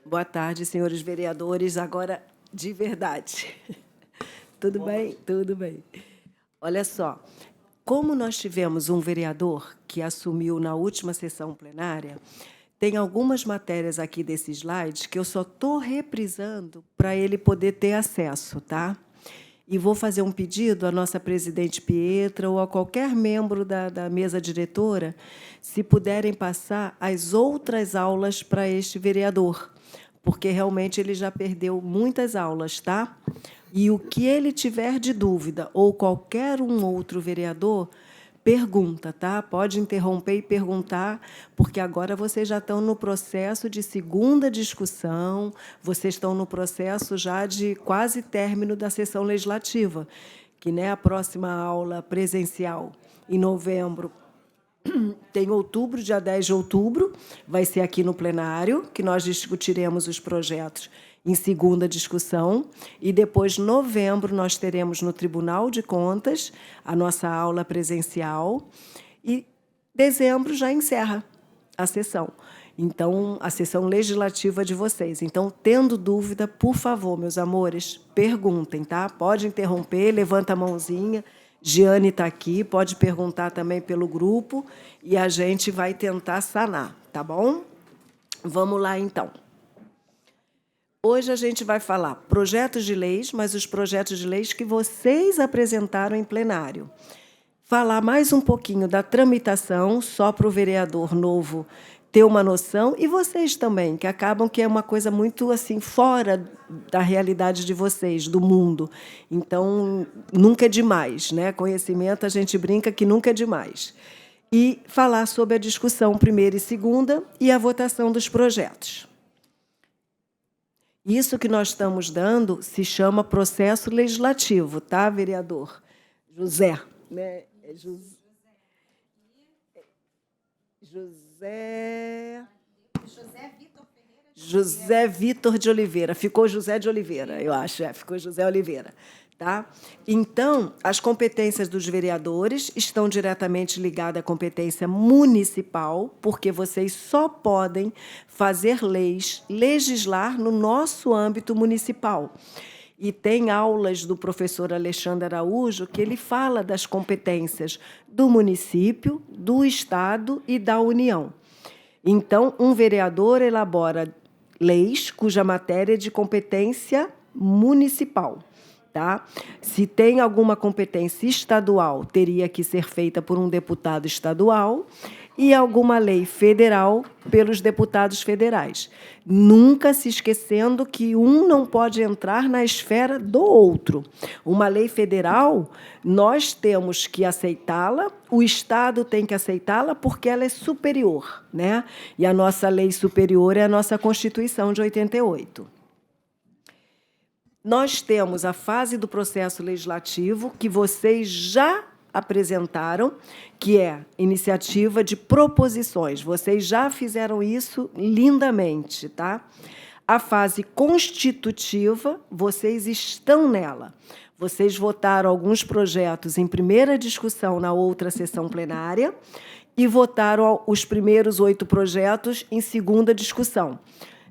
Boa tarde, senhores vereadores. Agora, de verdade. Tudo bem? Tudo bem. Olha só, como nós tivemos um vereador que assumiu na última sessão plenária, tem algumas matérias aqui desse slide que eu só estou reprisando para ele poder ter acesso, tá? E vou fazer um pedido à nossa presidente Pietra ou a qualquer membro da mesa diretora, se puderem passar as outras aulas para este vereador, porque realmente ele já perdeu muitas aulas, tá? E o que ele tiver de dúvida, ou qualquer um outro vereador, pergunta, tá? Pode interromper e perguntar, porque agora vocês já estão no processo de segunda discussão, vocês estão no processo já de quase término da sessão legislativa, que, né, a próxima aula presencial, em novembro, tem outubro, dia 10 de outubro, vai ser aqui no plenário, que nós discutiremos os projetos em segunda discussão, e depois, em novembro, nós teremos no Tribunal de Contas a nossa aula presencial, e dezembro já encerra a sessão. Então, a sessão legislativa de vocês. Então, tendo dúvida, por favor, meus amores, perguntem, tá? Pode interromper, levanta a mãozinha. Giane está aqui, pode perguntar também pelo grupo, e a gente vai tentar sanar, tá bom? Vamos lá, então. Hoje a gente vai falar projetos de leis, mas os projetos de leis que vocês apresentaram em plenário. Falar mais um pouquinho da tramitação, só para o vereador novo ter uma noção, e vocês também, que acabam que é uma coisa muito assim fora da realidade de vocês, do mundo. Então, nunca é demais, né? Conhecimento, a gente brinca que nunca é demais. E falar sobre a discussão primeira e segunda e a votação dos projetos. Isso que nós estamos dando se chama processo legislativo, tá, vereador? José, né? José Vitor de Oliveira. Ficou José de Oliveira, eu acho. Ficou José Oliveira. Tá? Então, as competências dos vereadores estão diretamente ligadas à competência municipal, porque vocês só podem fazer leis, legislar no nosso âmbito municipal. E tem aulas do professor Alexandre Araújo que ele fala das competências do município, do Estado e da União. Então, um vereador elabora leis cuja matéria é de competência municipal. Tá? Se tem alguma competência estadual, teria que ser feita por um deputado estadual, e alguma lei federal pelos deputados federais. Nunca se esquecendo que um não pode entrar na esfera do outro. Uma lei federal, nós temos que aceitá-la, o Estado tem que aceitá-la porque ela é superior, né? E a nossa lei superior é a nossa Constituição de 88. Nós temos a fase do processo legislativo, que vocês já apresentaram, que é iniciativa de proposições. Vocês já fizeram isso lindamente, tá? A fase constitutiva, vocês estão nela. Vocês votaram alguns projetos em primeira discussão na outra sessão plenária e votaram os primeiros 8 projetos em segunda discussão.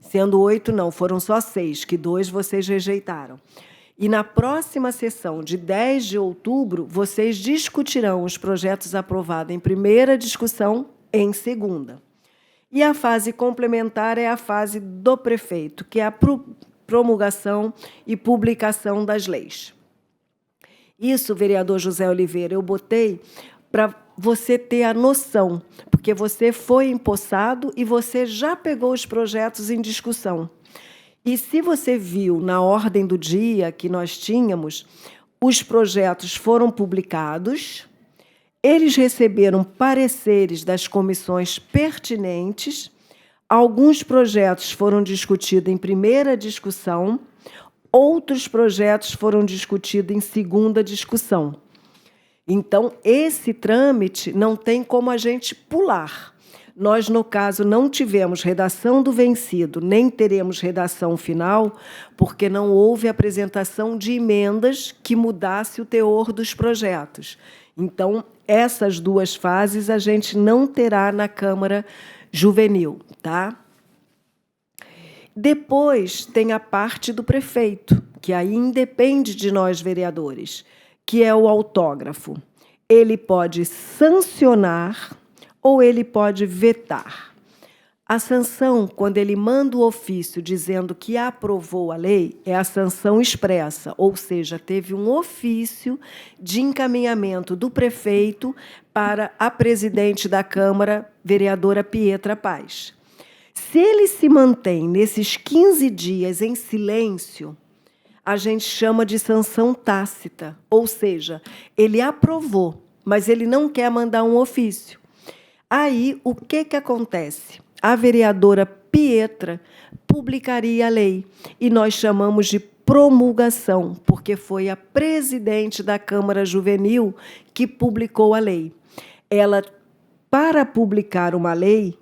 Sendo 8, não, foram só 6, que 2 vocês rejeitaram. E na próxima sessão, de 10 de outubro, vocês discutirão os projetos aprovados em primeira discussão em segunda. E a fase complementar é a fase do prefeito, que é a promulgação e publicação das leis. Isso, vereador José Oliveira, eu botei para você ter a noção, porque você foi empossado e você já pegou os projetos em discussão. E se você viu na ordem do dia que nós tínhamos, os projetos foram publicados, eles receberam pareceres das comissões pertinentes, alguns projetos foram discutidos em primeira discussão, outros projetos foram discutidos em segunda discussão. Então, esse trâmite não tem como a gente pular. Nós, no caso, não tivemos redação do vencido, nem teremos redação final, porque não houve apresentação de emendas que mudasse o teor dos projetos. Então, essas 2 fases a gente não terá na Câmara Juvenil, tá? Depois tem a parte do prefeito, que aí independe de nós vereadores, que é o autógrafo. Ele pode sancionar ou ele pode vetar. A sanção, quando ele manda o ofício dizendo que aprovou a lei, é a sanção expressa, ou seja, teve um ofício de encaminhamento do prefeito para a presidente da Câmara, vereadora Pietra Paz. Se ele se mantém nesses 15 dias em silêncio, a gente chama de sanção tácita, ou seja, ele aprovou, mas ele não quer mandar um ofício. Aí, o que acontece? A vereadora Pietra publicaria a lei, e nós chamamos de promulgação, porque foi a presidente da Câmara Juvenil que publicou a lei. Ela, para publicar uma lei,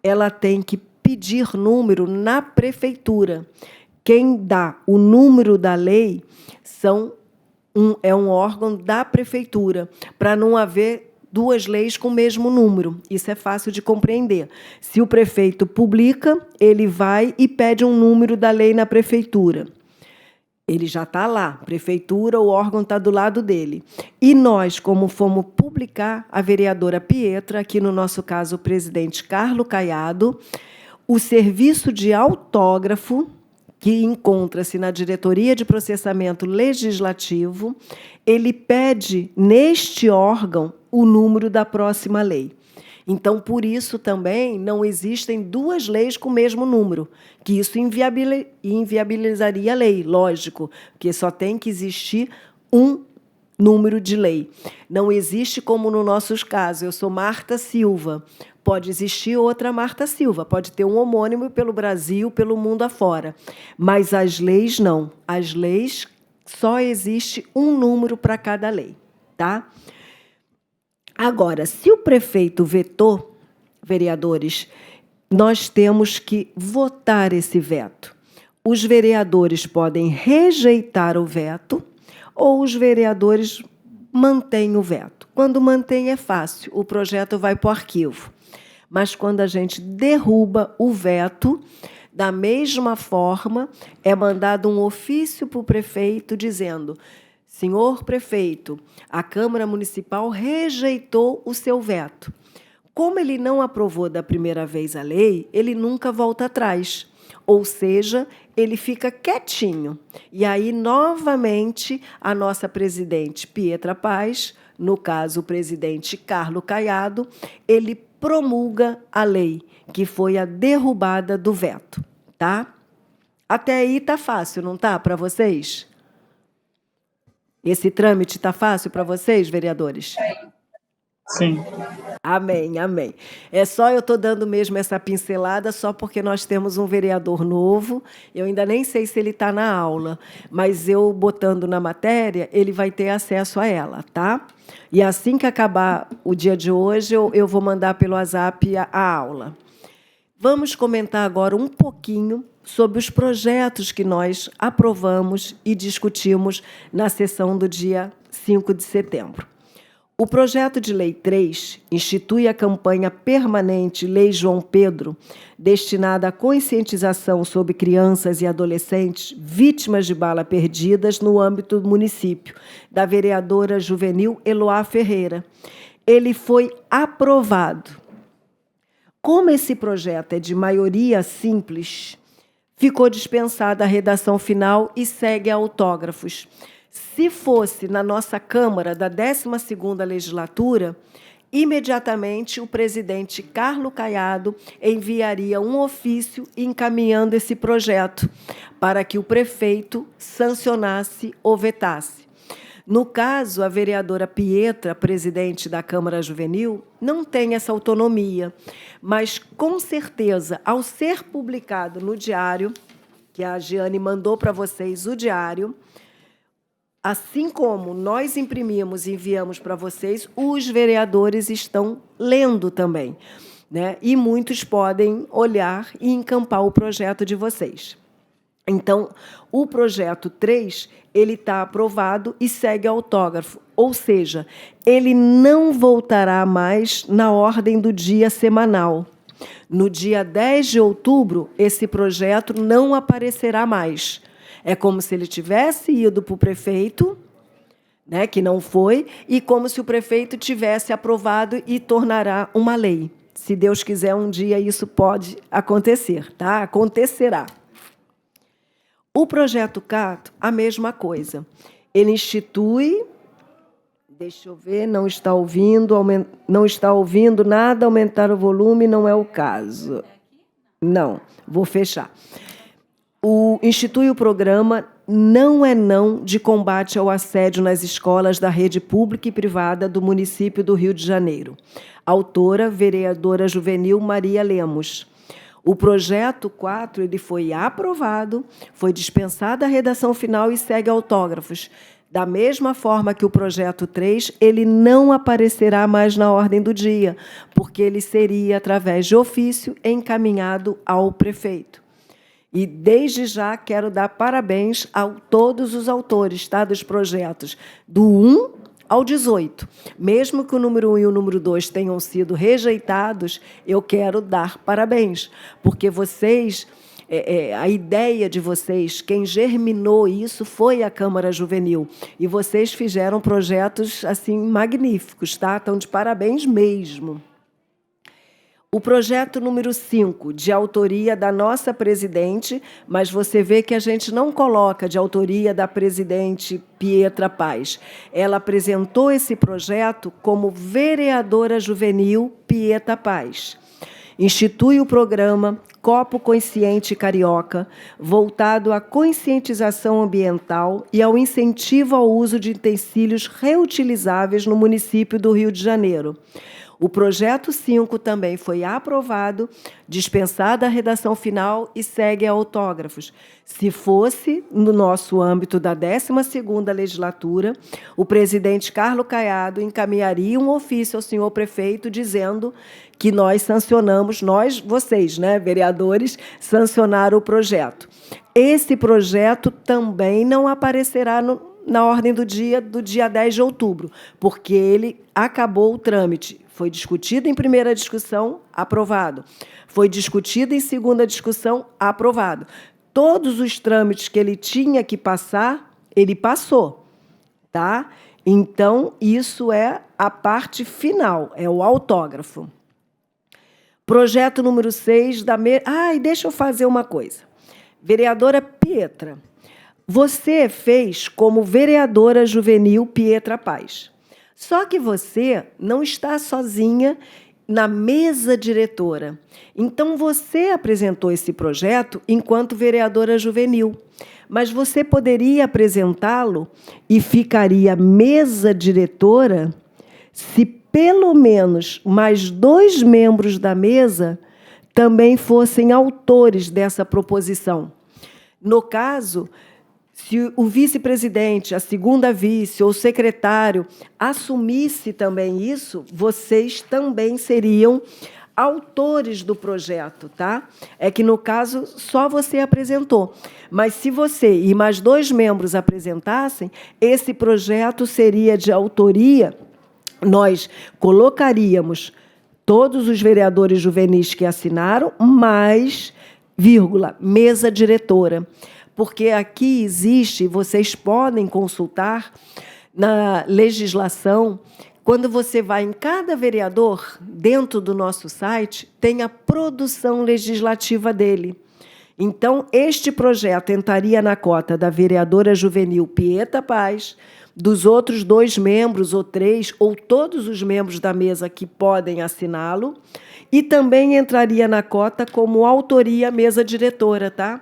ela tem que pedir número na prefeitura. Quem dá o número da lei é um órgão da prefeitura, para não haver duas leis com o mesmo número. Isso é fácil de compreender. Se o prefeito publica, ele vai e pede um número da lei na prefeitura. Ele já está lá, prefeitura, o órgão está do lado dele. E nós, como fomos publicar, a vereadora Pietra, aqui no nosso caso o presidente Carlos Caiado, o serviço de autógrafo, que encontra-se na Diretoria de Processamento Legislativo, ele pede neste órgão o número da próxima lei. Então, por isso também não existem duas leis com o mesmo número, que isso inviabilizaria a lei, lógico, porque só tem que existir um número de lei. Não existe como no nosso caso, eu sou Marta Silva, pode existir outra Marta Silva, pode ter um homônimo pelo Brasil, pelo mundo afora, mas as leis não. As leis só existe um número para cada lei, tá? Agora, se o prefeito vetou, vereadores, nós temos que votar esse veto. Os vereadores podem rejeitar o veto ou os vereadores mantêm o veto. Quando mantém é fácil, o projeto vai para o arquivo. Mas quando a gente derruba o veto, da mesma forma, é mandado um ofício para o prefeito dizendo: senhor prefeito, a Câmara Municipal rejeitou o seu veto. Como ele não aprovou da primeira vez a lei, ele nunca volta atrás. Ou seja, ele fica quietinho. E aí, novamente, a nossa presidente Pietra Paz, no caso o presidente Carlos Caiado, ele promulga a lei, que foi a derrubada do veto. Tá? Até aí tá fácil, não tá, para vocês? Esse trâmite está fácil para vocês, vereadores? Sim. Amém, amém. É só eu estou dando mesmo essa pincelada só porque nós temos um vereador novo. Eu ainda nem sei se ele está na aula, mas eu botando na matéria, ele vai ter acesso a ela, tá? E assim que acabar o dia de hoje, eu vou mandar pelo WhatsApp a aula. Vamos comentar agora um pouquinho sobre os projetos que nós aprovamos e discutimos na sessão do dia 5 de setembro. O projeto de Lei 3 institui a campanha permanente Lei João Pedro, destinada à conscientização sobre crianças e adolescentes vítimas de bala perdidas no âmbito do município, da vereadora juvenil Eloá Ferreira. Ele foi aprovado. Como esse projeto é de maioria simples, ficou dispensada a redação final e segue a autógrafos. Se fosse na nossa Câmara da 12ª Legislatura, imediatamente o presidente Carlos Caiado enviaria um ofício encaminhando esse projeto para que o prefeito sancionasse ou vetasse. No caso, a vereadora Pietra, presidente da Câmara Juvenil, não tem essa autonomia, mas, com certeza, ao ser publicado no diário, que a Giane mandou para vocês o diário, assim como nós imprimimos e enviamos para vocês, os vereadores estão lendo também, né? E muitos podem olhar e encampar o projeto de vocês. Então, o projeto 3, ele está aprovado e segue autógrafo, ou seja, ele não voltará mais na ordem do dia semanal. No dia 10 de outubro, esse projeto não aparecerá mais. É como se ele tivesse ido para o prefeito, né, que não foi, e como se o prefeito tivesse aprovado e tornará uma lei. Se Deus quiser, um dia isso pode acontecer, tá? Acontecerá. O projeto Cato, a mesma coisa. Ele institui, deixa eu ver, não está ouvindo nada, aumentar o volume não é o caso. Não, vou fechar. Institui o programa Não é Não de combate ao assédio nas escolas da rede pública e privada do município do Rio de Janeiro. Autora, vereadora juvenil Maria Lemos. O projeto 4 ele foi aprovado, foi dispensada a redação final e segue autógrafos. Da mesma forma que o projeto 3, ele não aparecerá mais na ordem do dia, porque ele seria, através de ofício, encaminhado ao prefeito. E, desde já, quero dar parabéns a todos os autores, tá, dos projetos, do 1 ao 18. Mesmo que o número 1 e o número 2 tenham sido rejeitados, eu quero dar parabéns, porque vocês, a ideia de vocês, quem germinou isso foi a Câmara Juvenil, e vocês fizeram projetos assim magníficos, tá? Então, de parabéns mesmo. O projeto número 5, de autoria da nossa presidente, mas você vê que a gente não coloca de autoria da presidente Pietra Paz. Ela apresentou esse projeto como vereadora juvenil Pietra Paz. Institui o programa Copo Consciente Carioca, voltado à conscientização ambiental e ao incentivo ao uso de utensílios reutilizáveis no município do Rio de Janeiro. O projeto 5 também foi aprovado, dispensada a redação final e segue a autógrafos. Se fosse no nosso âmbito da 12ª legislatura, o presidente Carlos Caiado encaminharia um ofício ao senhor prefeito dizendo que nós sancionamos, vocês, né, vereadores, sancionaram o projeto. Esse projeto também não aparecerá na ordem do dia 10 de outubro, porque ele acabou o trâmite. Foi discutido em primeira discussão, aprovado. Foi discutido em segunda discussão, aprovado. Todos os trâmites que ele tinha que passar, ele passou. Tá? Então, isso é a parte final, é o autógrafo. Projeto número 6 da... e deixa eu fazer uma coisa. Vereadora Pietra, você fez como vereadora juvenil Pietra Paz. Só que você não está sozinha na mesa diretora. Então, você apresentou esse projeto enquanto vereadora juvenil, mas você poderia apresentá-lo e ficaria mesa diretora se pelo menos mais 2 membros da mesa também fossem autores dessa proposição. No caso, se o vice-presidente, a segunda vice ou o secretário assumisse também isso, vocês também seriam autores do projeto, tá? É que, no caso, só você apresentou. Mas, se você e mais 2 membros apresentassem, esse projeto seria de autoria, nós colocaríamos todos os vereadores juvenis que assinaram, mais, mesa diretora. Porque aqui existe, vocês podem consultar na legislação, quando você vai em cada vereador, dentro do nosso site, tem a produção legislativa dele. Então, este projeto entraria na cota da vereadora juvenil Pietra Paz, dos outros 2 membros, ou 3, ou todos os membros da mesa que podem assiná-lo, e também entraria na cota como autoria mesa diretora, tá?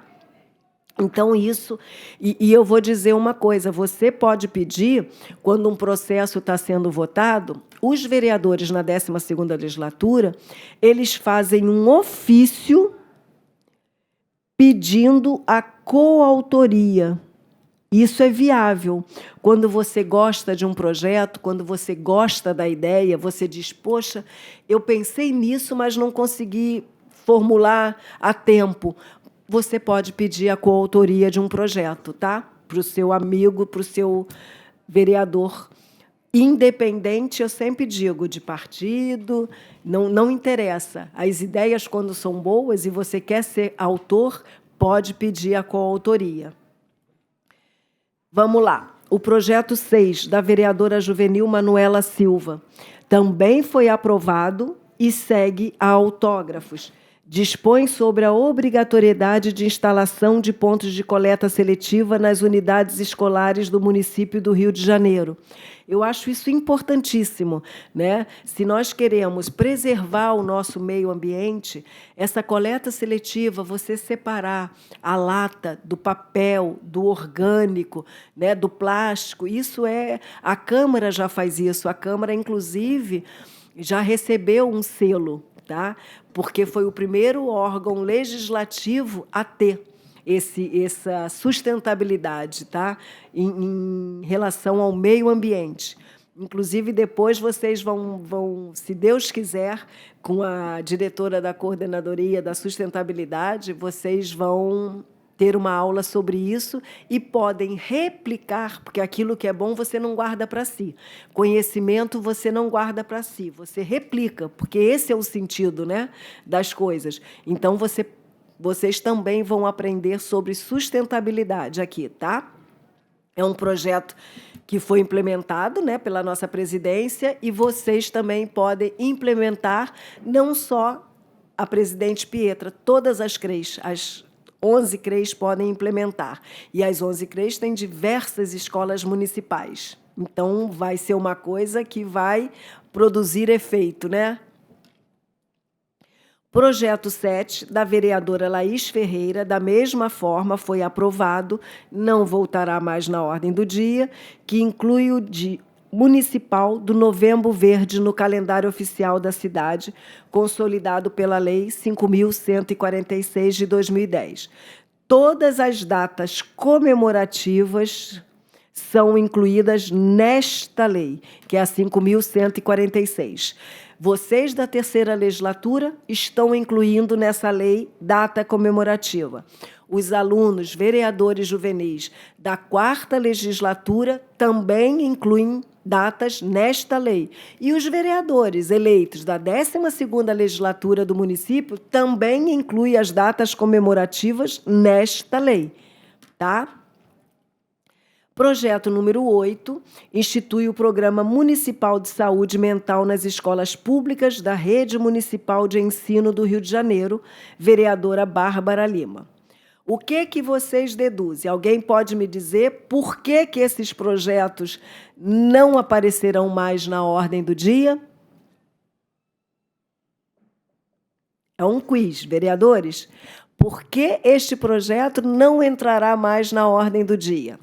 Então, isso... E eu vou dizer uma coisa, você pode pedir, quando um processo está sendo votado, os vereadores na 12ª legislatura, eles fazem um ofício pedindo a coautoria. Isso é viável. Quando você gosta de um projeto, quando você gosta da ideia, você diz, poxa, eu pensei nisso, mas não consegui formular a tempo. Você pode pedir a coautoria de um projeto, tá? Para o seu amigo, para o seu vereador Independente, eu sempre digo, de partido, não interessa. As ideias, quando são boas e você quer ser autor, pode pedir a coautoria. Vamos lá. O projeto 6, da vereadora juvenil Manuela Silva, também foi aprovado e segue a autógrafos. Dispõe sobre a obrigatoriedade de instalação de pontos de coleta seletiva nas unidades escolares do município do Rio de Janeiro. Eu acho isso importantíssimo, né? Se nós queremos preservar o nosso meio ambiente, essa coleta seletiva, você separar a lata do papel, do orgânico, né, do plástico, isso é... A Câmara já faz isso. A Câmara, inclusive, já recebeu um selo, tá? Porque foi o primeiro órgão legislativo a ter essa sustentabilidade, tá? Em relação ao meio ambiente. Inclusive, depois vocês vão, se Deus quiser, com a diretora da Coordenadoria da Sustentabilidade, vocês vão ter uma aula sobre isso e podem replicar, porque aquilo que é bom você não guarda para si. Conhecimento você não guarda para si, você replica, porque esse é o sentido, né, das coisas. Então, vocês também vão aprender sobre sustentabilidade aqui, tá? É um projeto que foi implementado, né, pela nossa presidência e vocês também podem implementar, não só a presidente Pietra, todas as CREs, as 11 CREs podem implementar. E as 11 CREs têm diversas escolas municipais. Então, vai ser uma coisa que vai produzir efeito, né? Projeto 7, da vereadora Laís Ferreira, da mesma forma, foi aprovado, não voltará mais na ordem do dia, que inclui o Dia Municipal do Novembro Verde no calendário oficial da cidade, consolidado pela Lei 5.146 de 2010. Todas as datas comemorativas são incluídas nesta lei, que é a 5.146. Vocês da terceira legislatura estão incluindo nessa lei data comemorativa. Os alunos, vereadores juvenis da quarta legislatura também incluem datas nesta lei. E os vereadores eleitos da 12ª legislatura do município também incluem as datas comemorativas nesta lei, tá? Projeto número 8, institui o Programa Municipal de Saúde Mental nas escolas públicas da Rede Municipal de Ensino do Rio de Janeiro, vereadora Bárbara Lima. O que vocês deduzem? Alguém pode me dizer por que esses projetos não aparecerão mais na ordem do dia? É um quiz, vereadores. Por que este projeto não entrará mais na ordem do dia?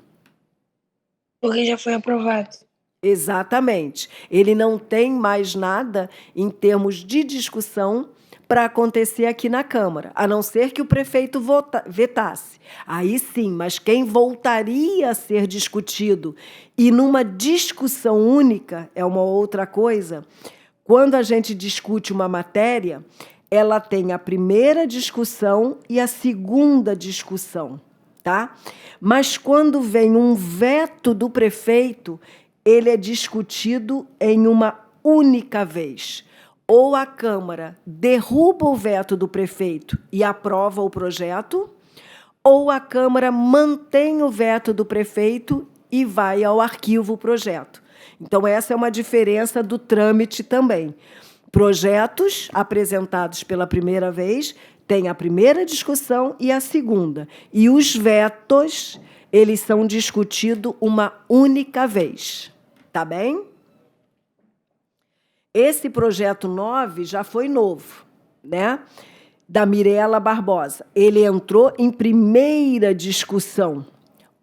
Porque já foi aprovado. Exatamente. Ele não tem mais nada em termos de discussão para acontecer aqui na Câmara, a não ser que o prefeito vetasse. Aí sim, mas quem voltaria a ser discutido e numa discussão única é uma outra coisa. Quando a gente discute uma matéria, ela tem a primeira discussão e a segunda discussão, tá? Mas quando vem um veto do prefeito, ele é discutido em uma única vez. Ou a Câmara derruba o veto do prefeito e aprova o projeto, ou a Câmara mantém o veto do prefeito e vai ao arquivo o projeto. Então, essa é uma diferença do trâmite também. Projetos apresentados pela primeira vez têm a primeira discussão e a segunda. E os vetos, eles são discutidos uma única vez. Tá bem? Esse projeto 9 já foi novo, né? Da Mirela Barbosa. Ele entrou em primeira discussão,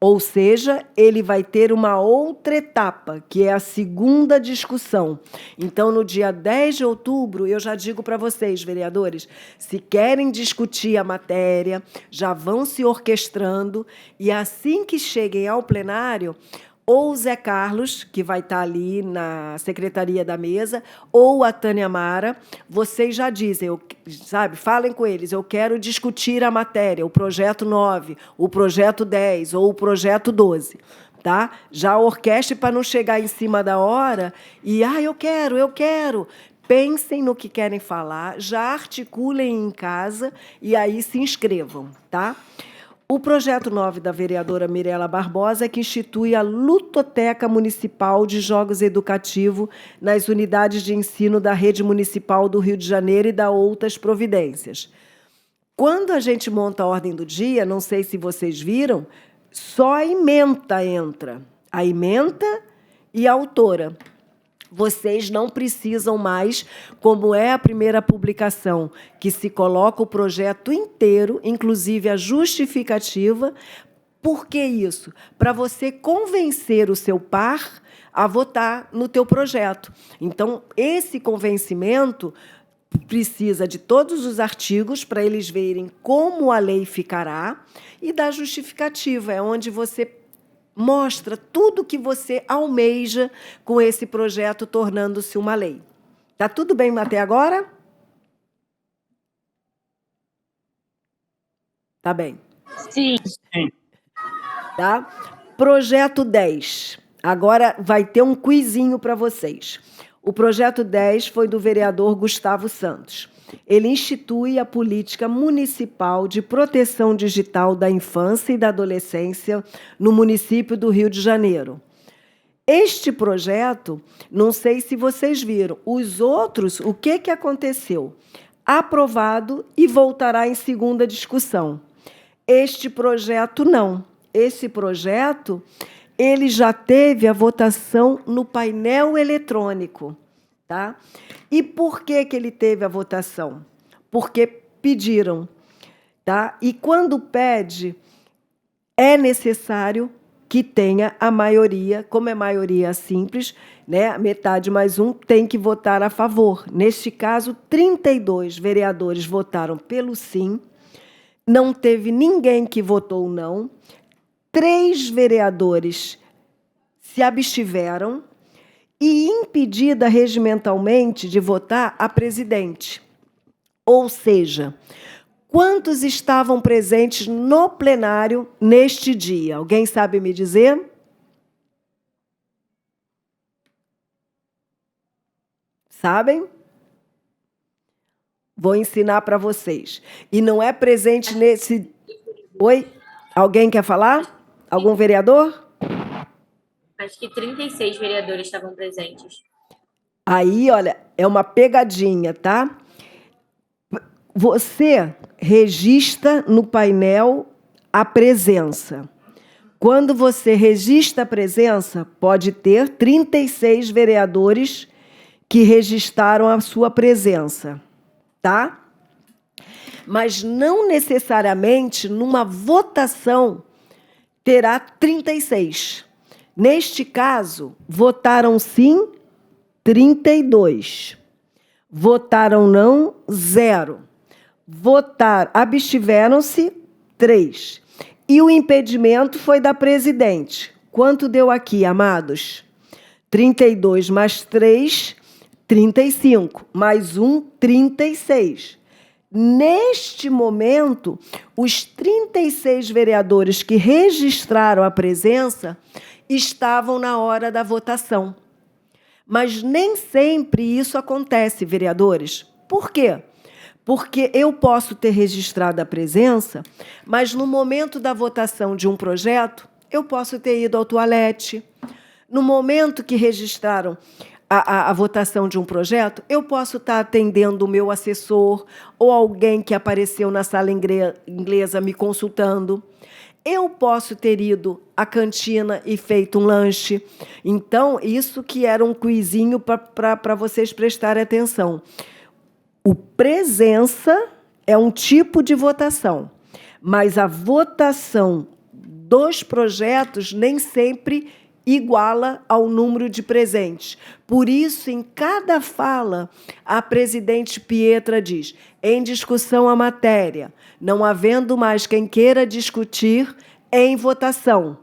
ou seja, ele vai ter uma outra etapa, que é a segunda discussão. Então, no dia 10 de outubro, eu já digo para vocês, vereadores, se querem discutir a matéria, já vão se orquestrando, e assim que cheguem ao plenário, ou o Zé Carlos, que vai estar ali na secretaria da mesa, ou a Tânia Mara, vocês já dizem, sabe, falem com eles, eu quero discutir a matéria, o projeto 9, o projeto 10 ou o projeto 12, tá? Já orquestre para não chegar em cima da hora e, eu quero, eu quero. Pensem no que querem falar, já articulem em casa e aí se inscrevam, tá? O projeto 9 da vereadora Mirela Barbosa é que institui a Ludoteca Municipal de Jogos Educativos nas unidades de ensino da Rede Municipal do Rio de Janeiro e da outras providências. Quando a gente monta a ordem do dia, não sei se vocês viram, só a ementa entra. A ementa e a autora. Vocês não precisam mais, como é a primeira publicação, que se coloca o projeto inteiro, inclusive a justificativa. Por que isso? Para você convencer o seu par a votar no teu projeto. Então, esse convencimento precisa de todos os artigos para eles verem como a lei ficará e da justificativa, é onde você mostra tudo que você almeja com esse projeto tornando-se uma lei. Tá tudo bem até agora? Tá bem. Sim. Tá? Projeto 10. Agora vai ter um quizinho para vocês. O projeto 10 foi do vereador Gustavo Santos. Ele institui a política municipal de proteção digital da infância e da adolescência no município do Rio de Janeiro. Este projeto, não sei se vocês viram, os outros, o que aconteceu? Aprovado e voltará em segunda discussão. Este projeto não. Esse projeto, ele já teve a votação no painel eletrônico. Tá? E por que ele teve a votação? Porque pediram. Tá? E quando pede, é necessário que tenha a maioria, como é maioria simples, né? Metade mais um tem que votar a favor. Neste caso, 32 vereadores votaram pelo sim, não teve ninguém que votou não, 3 vereadores se abstiveram, e impedida regimentalmente de votar a presidente. Ou seja, quantos estavam presentes no plenário neste dia? Alguém sabe me dizer? Sabem? Vou ensinar para vocês. E não é presente nesse... Oi? Alguém quer falar? Algum vereador? Acho que 36 vereadores estavam presentes. Aí, olha, é uma pegadinha, tá? Você registra no painel a presença. Quando você registra a presença, pode ter 36 vereadores que registraram a sua presença, tá? Mas não necessariamente numa votação terá 36. Neste caso, votaram sim 32. Votaram não 0. Abstiveram-se 3. E o impedimento foi da presidente. Quanto deu aqui, amados? 32 mais 3, 35. Mais 1, 36. Neste momento, os 36 vereadores que registraram a presença estavam na hora da votação. Mas nem sempre isso acontece, vereadores. Por quê? Porque eu posso ter registrado a presença, mas no momento da votação de um projeto, eu posso ter ido ao toalete. No momento que registraram a votação de um projeto, eu posso estar atendendo o meu assessor ou alguém que apareceu na sala inglesa me consultando. Eu posso ter ido à cantina e feito um lanche. Então, isso que era um quizinho para vocês prestarem atenção. O presença é um tipo de votação, mas a votação dos projetos nem sempre iguala ao número de presentes. Por isso, em cada fala, a presidente Pietra diz: em discussão a matéria, não havendo mais quem queira discutir, em votação.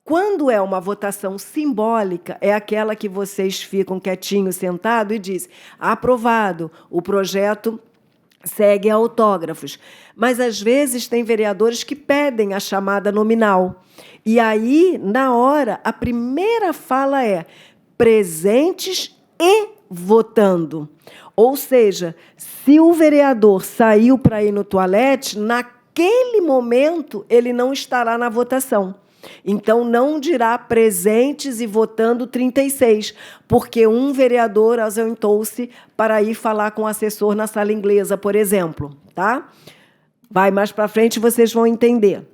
Quando é uma votação simbólica, é aquela que vocês ficam quietinhos, sentados e dizem: aprovado, o projeto seguem a autógrafos. Mas, às vezes, tem vereadores que pedem a chamada nominal. E aí, na hora, a primeira fala é presentes e votando. Ou seja, se o vereador saiu para ir no toalete, naquele momento ele não estará na votação. Então, não dirá presentes e votando 36, porque um vereador ausentou-se para ir falar com o assessor na sala inglesa, por exemplo. Tá? Vai mais para frente, vocês vão entender.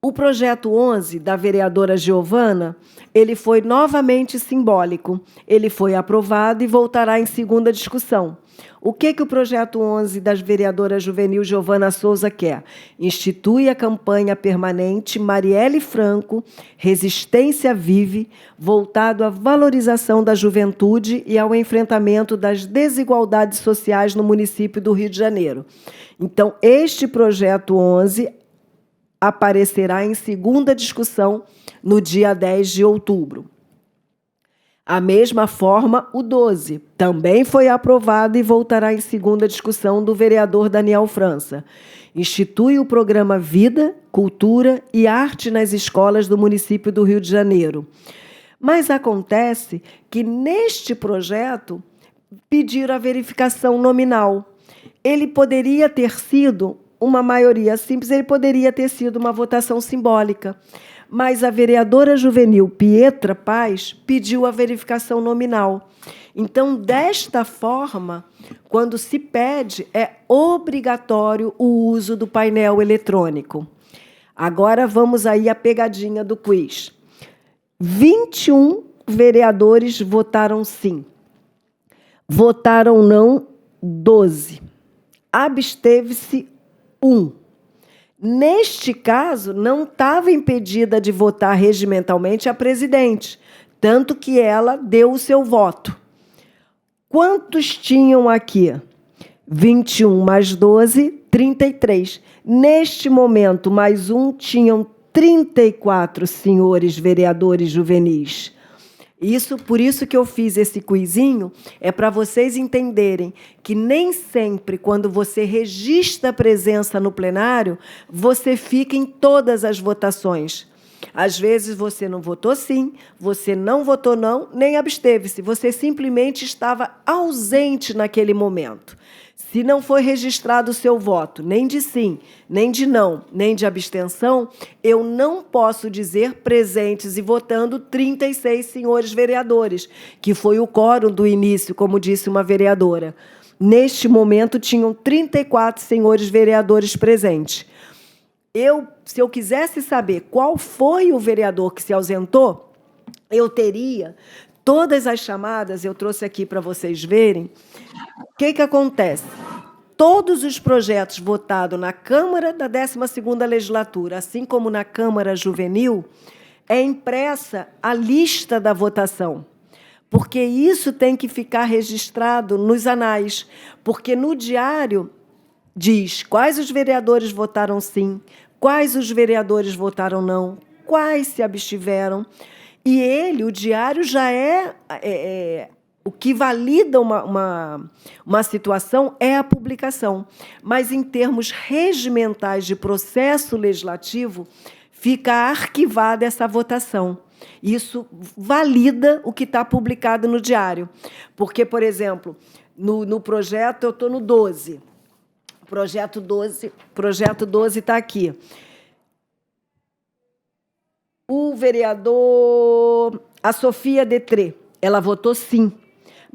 O projeto 11, da vereadora Giovana, ele foi novamente simbólico. Ele foi aprovado e voltará em segunda discussão. O que o projeto 11 da vereadora juvenil Giovana Souza quer? Institui a campanha permanente Marielle Franco, Resistência Vive, voltado à valorização da juventude e ao enfrentamento das desigualdades sociais no município do Rio de Janeiro. Então, este projeto 11 aparecerá em segunda discussão no dia 10 de outubro. A mesma forma, o 12 também foi aprovado e voltará em segunda discussão do vereador Daniel França. Institui o programa Vida, Cultura e Arte nas escolas do município do Rio de Janeiro. Mas acontece que, neste projeto, pediram a verificação nominal. Ele poderia ter sido uma maioria simples, ele poderia ter sido uma votação simbólica. Mas a vereadora juvenil Pietra Paz pediu a verificação nominal. Então, desta forma, quando se pede, é obrigatório o uso do painel eletrônico. Agora vamos aí à pegadinha do quiz. 21 vereadores votaram sim. Votaram não 12. Absteve-se 1. Neste caso, não estava impedida de votar regimentalmente a presidente, tanto que ela deu o seu voto. Quantos tinham aqui? 21 mais 12, 33. Neste momento, mais um, tinham 34 senhores vereadores juvenis. Por isso que eu fiz esse quizinho, é para vocês entenderem que nem sempre, quando você registra a presença no plenário, você fica em todas as votações. Às vezes você não votou sim, você não votou não, nem absteve-se. Você simplesmente estava ausente naquele momento. Se não foi registrado o seu voto, nem de sim, nem de não, nem de abstenção, eu não posso dizer presentes e votando 36 senhores vereadores, que foi o quórum do início, como disse uma vereadora. Neste momento, tinham 34 senhores vereadores presentes. Se eu quisesse saber qual foi o vereador que se ausentou, eu teria todas as chamadas, eu trouxe aqui para vocês verem. O que acontece? Todos os projetos votados na Câmara da 12ª Legislatura, assim como na Câmara Juvenil, é impressa a lista da votação, porque isso tem que ficar registrado nos anais, porque no diário diz quais os vereadores votaram sim, quais os vereadores votaram não, quais se abstiveram, e o diário já o que valida uma situação é a publicação. Mas, em termos regimentais de processo legislativo, fica arquivada essa votação. Isso valida o que está publicado no diário. Porque, por exemplo, no projeto, eu estou no 12. Projeto 12 está aqui. O vereador, a Sofia Detré, ela votou sim.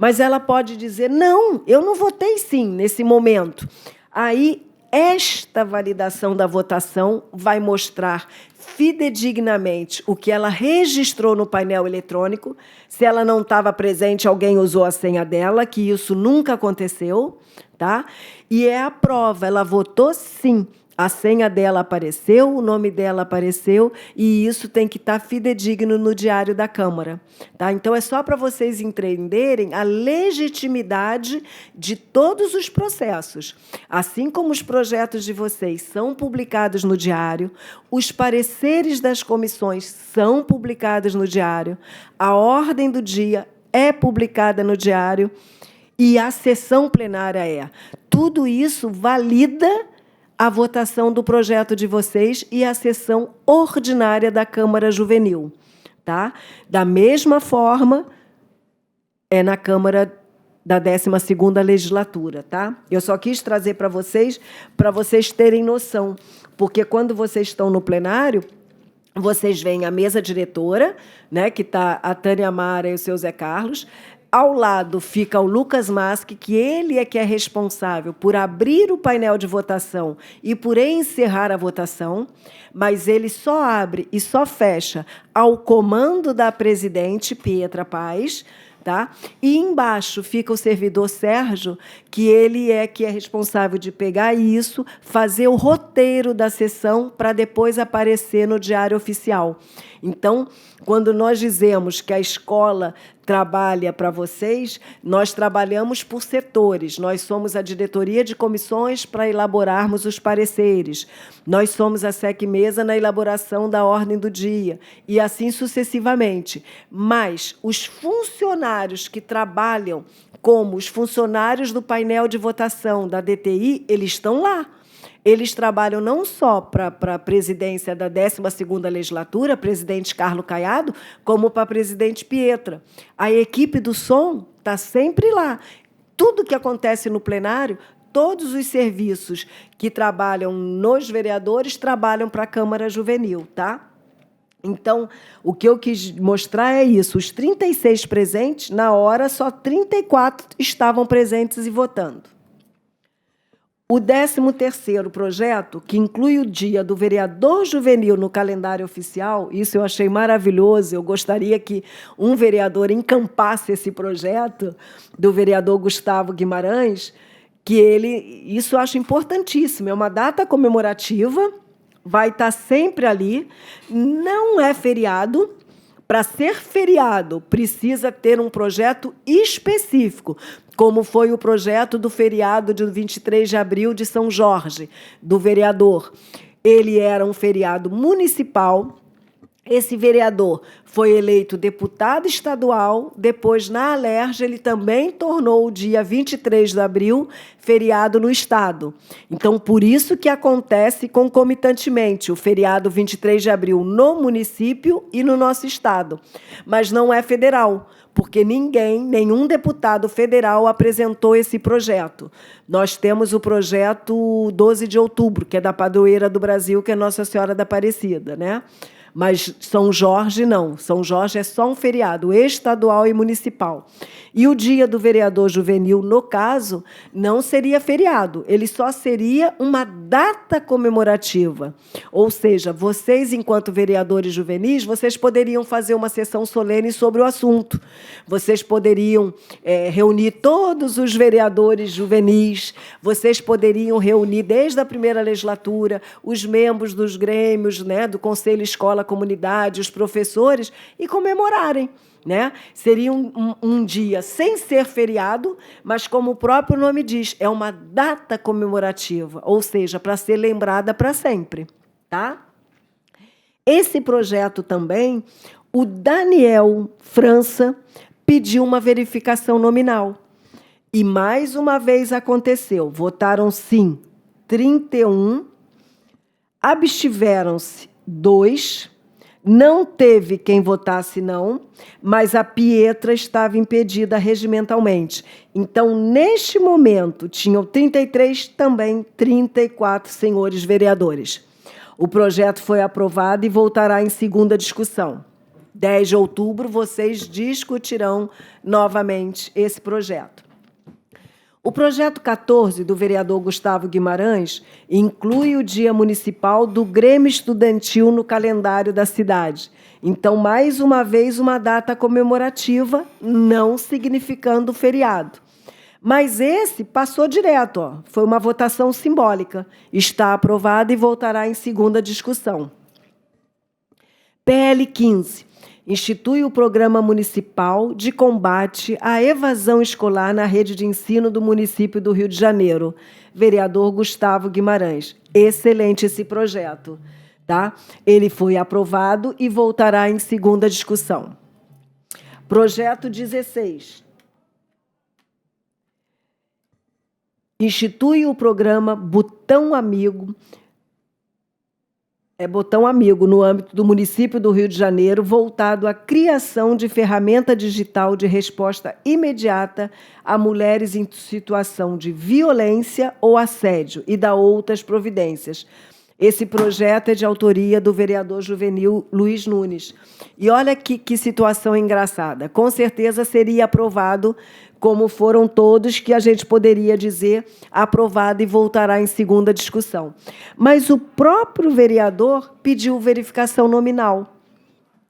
Mas ela pode dizer, não, eu não votei sim nesse momento. Aí, esta validação da votação vai mostrar fidedignamente o que ela registrou no painel eletrônico. Se ela não estava presente, alguém usou a senha dela, que isso nunca aconteceu, tá? E é a prova, ela votou sim. A senha dela apareceu, o nome dela apareceu, e isso tem que estar fidedigno no diário da Câmara. Tá? Então, é só para vocês entenderem a legitimidade de todos os processos. Assim como os projetos de vocês são publicados no diário, os pareceres das comissões são publicados no diário, a ordem do dia é publicada no diário, e a sessão plenária é. Tudo isso valida a votação do projeto de vocês e a sessão ordinária da Câmara Juvenil. Tá? Da mesma forma, é na Câmara da 12ª Legislatura. Tá? Eu só quis trazer para vocês terem noção, porque quando vocês estão no plenário, vocês veem a mesa diretora, né, que está a Tânia Mara e o seu Zé Carlos. Ao lado fica o Lucas Maschi, que ele é que é responsável por abrir o painel de votação e por encerrar a votação, mas ele só abre e só fecha ao comando da presidente, Pietra Paz. Tá? E embaixo fica o servidor Sérgio, que ele é que é responsável de pegar isso, fazer o roteiro da sessão para depois aparecer no Diário Oficial. Então, quando nós dizemos que a escola trabalha para vocês, nós trabalhamos por setores. Nós somos a diretoria de comissões para elaborarmos os pareceres. Nós somos a SEC-Mesa na elaboração da ordem do dia, e assim sucessivamente. Mas os funcionários que trabalham como os funcionários do painel de votação da DTI, eles estão lá. Eles trabalham não só para a presidência da 12ª Legislatura, presidente Carlos Caiado, como para a presidente Pietra. A equipe do som está sempre lá. Tudo que acontece no plenário, todos os serviços que trabalham nos vereadores trabalham para a Câmara Juvenil. Tá? Então, o que eu quis mostrar é isso. Os 36 presentes, na hora, só 34 estavam presentes e votando. O 13º projeto, que inclui o dia do vereador juvenil no calendário oficial, isso eu achei maravilhoso, eu gostaria que um vereador encampasse esse projeto, do vereador Gustavo Guimarães, isso eu acho importantíssimo, é uma data comemorativa, vai estar sempre ali, não é feriado. Para ser feriado, precisa ter um projeto específico, como foi o projeto do feriado de 23 de abril de São Jorge, do vereador. Ele era um feriado municipal. Esse vereador foi eleito deputado estadual, depois, na Alerj, ele também tornou o dia 23 de abril feriado no Estado. Então, por isso que acontece concomitantemente o feriado 23 de abril no município e no nosso Estado. Mas não é federal, porque nenhum deputado federal apresentou esse projeto. Nós temos o projeto 12 de outubro, que é da padroeira do Brasil, que é Nossa Senhora da Aparecida, né? Mas São Jorge não. São Jorge é só um feriado estadual e municipal. E o dia do vereador juvenil, no caso, não seria feriado. Ele só seria uma data comemorativa. Ou seja, vocês, enquanto vereadores juvenis, vocês poderiam fazer uma sessão solene sobre o assunto. Vocês poderiam reunir todos os vereadores juvenis. Vocês poderiam reunir, desde a primeira legislatura, os membros dos grêmios, né, do Conselho Escola Comunidade, os professores, e comemorarem. Né? Seria um dia sem ser feriado, mas, como o próprio nome diz, é uma data comemorativa, ou seja, para ser lembrada para sempre. Tá? Esse projeto também, o Daniel França pediu uma verificação nominal. E, mais uma vez, aconteceu. Votaram sim 31, abstiveram-se 2, não teve quem votasse não, mas a Pietra estava impedida regimentalmente. Então, neste momento, tinham 33, também 34 senhores vereadores. O projeto foi aprovado e voltará em segunda discussão. 10 de outubro, vocês discutirão novamente esse projeto. O projeto 14, do vereador Gustavo Guimarães, inclui o Dia Municipal do Grêmio Estudantil no calendário da cidade. Então, mais uma vez, uma data comemorativa, não significando feriado. Mas esse passou direto, ó, foi uma votação simbólica. Está aprovado e voltará em segunda discussão. PL 15. Institui o Programa Municipal de Combate à Evasão Escolar na Rede de Ensino do município do Rio de Janeiro. Vereador Gustavo Guimarães. Excelente esse projeto. Tá? Ele foi aprovado e voltará em segunda discussão. Projeto 16. institui o programa Botão Amigo, Botão Amigo, no âmbito do município do Rio de Janeiro, voltado à criação de ferramenta digital de resposta imediata a mulheres em situação de violência ou assédio e dá outras providências. Esse projeto é de autoria do vereador juvenil Luiz Nunes. E olha que situação engraçada. Com certeza seria aprovado, como foram todos, que a gente poderia dizer aprovado e voltará em segunda discussão. Mas o próprio vereador pediu verificação nominal,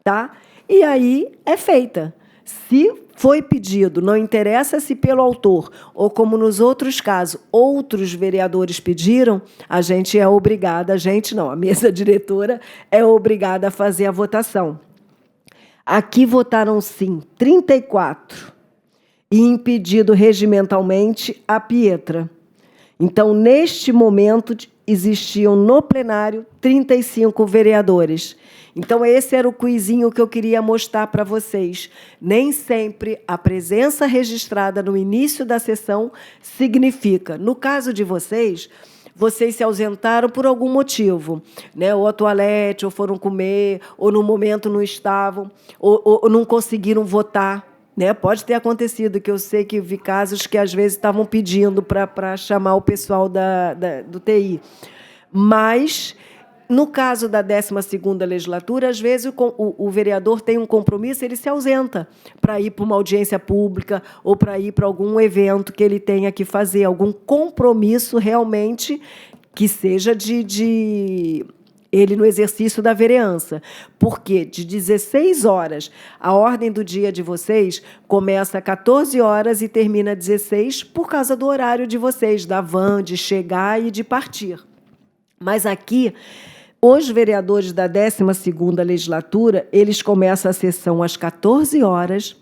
tá? E aí é feita. Se foi pedido, não interessa se pelo autor ou, como nos outros casos, outros vereadores pediram, a gente é obrigada, a mesa diretora é obrigada a fazer a votação. Aqui votaram sim 34 e impedido regimentalmente a Pietra. Então, neste momento, existiam no plenário 35 vereadores. Então, esse era o quizinho que eu queria mostrar para vocês. Nem sempre a presença registrada no início da sessão significa. No caso de vocês, vocês se ausentaram por algum motivo, né? Ou a toalete, ou foram comer, ou no momento não estavam, ou não conseguiram votar. Né? Pode ter acontecido, que eu sei que vi casos que, às vezes, estavam pedindo para chamar o pessoal do TI. Mas, no caso da 12ª legislatura, às vezes o vereador tem um compromisso, ele se ausenta para ir para uma audiência pública ou para ir para algum evento que ele tenha que fazer, algum compromisso realmente que seja ele no exercício da vereança. Porque de 16 horas, a ordem do dia de vocês começa às 14 horas e termina às 16 por causa do horário de vocês, da van, de chegar e de partir. Mas aqui, os vereadores da 12ª legislatura, eles começam a sessão às 14 horas,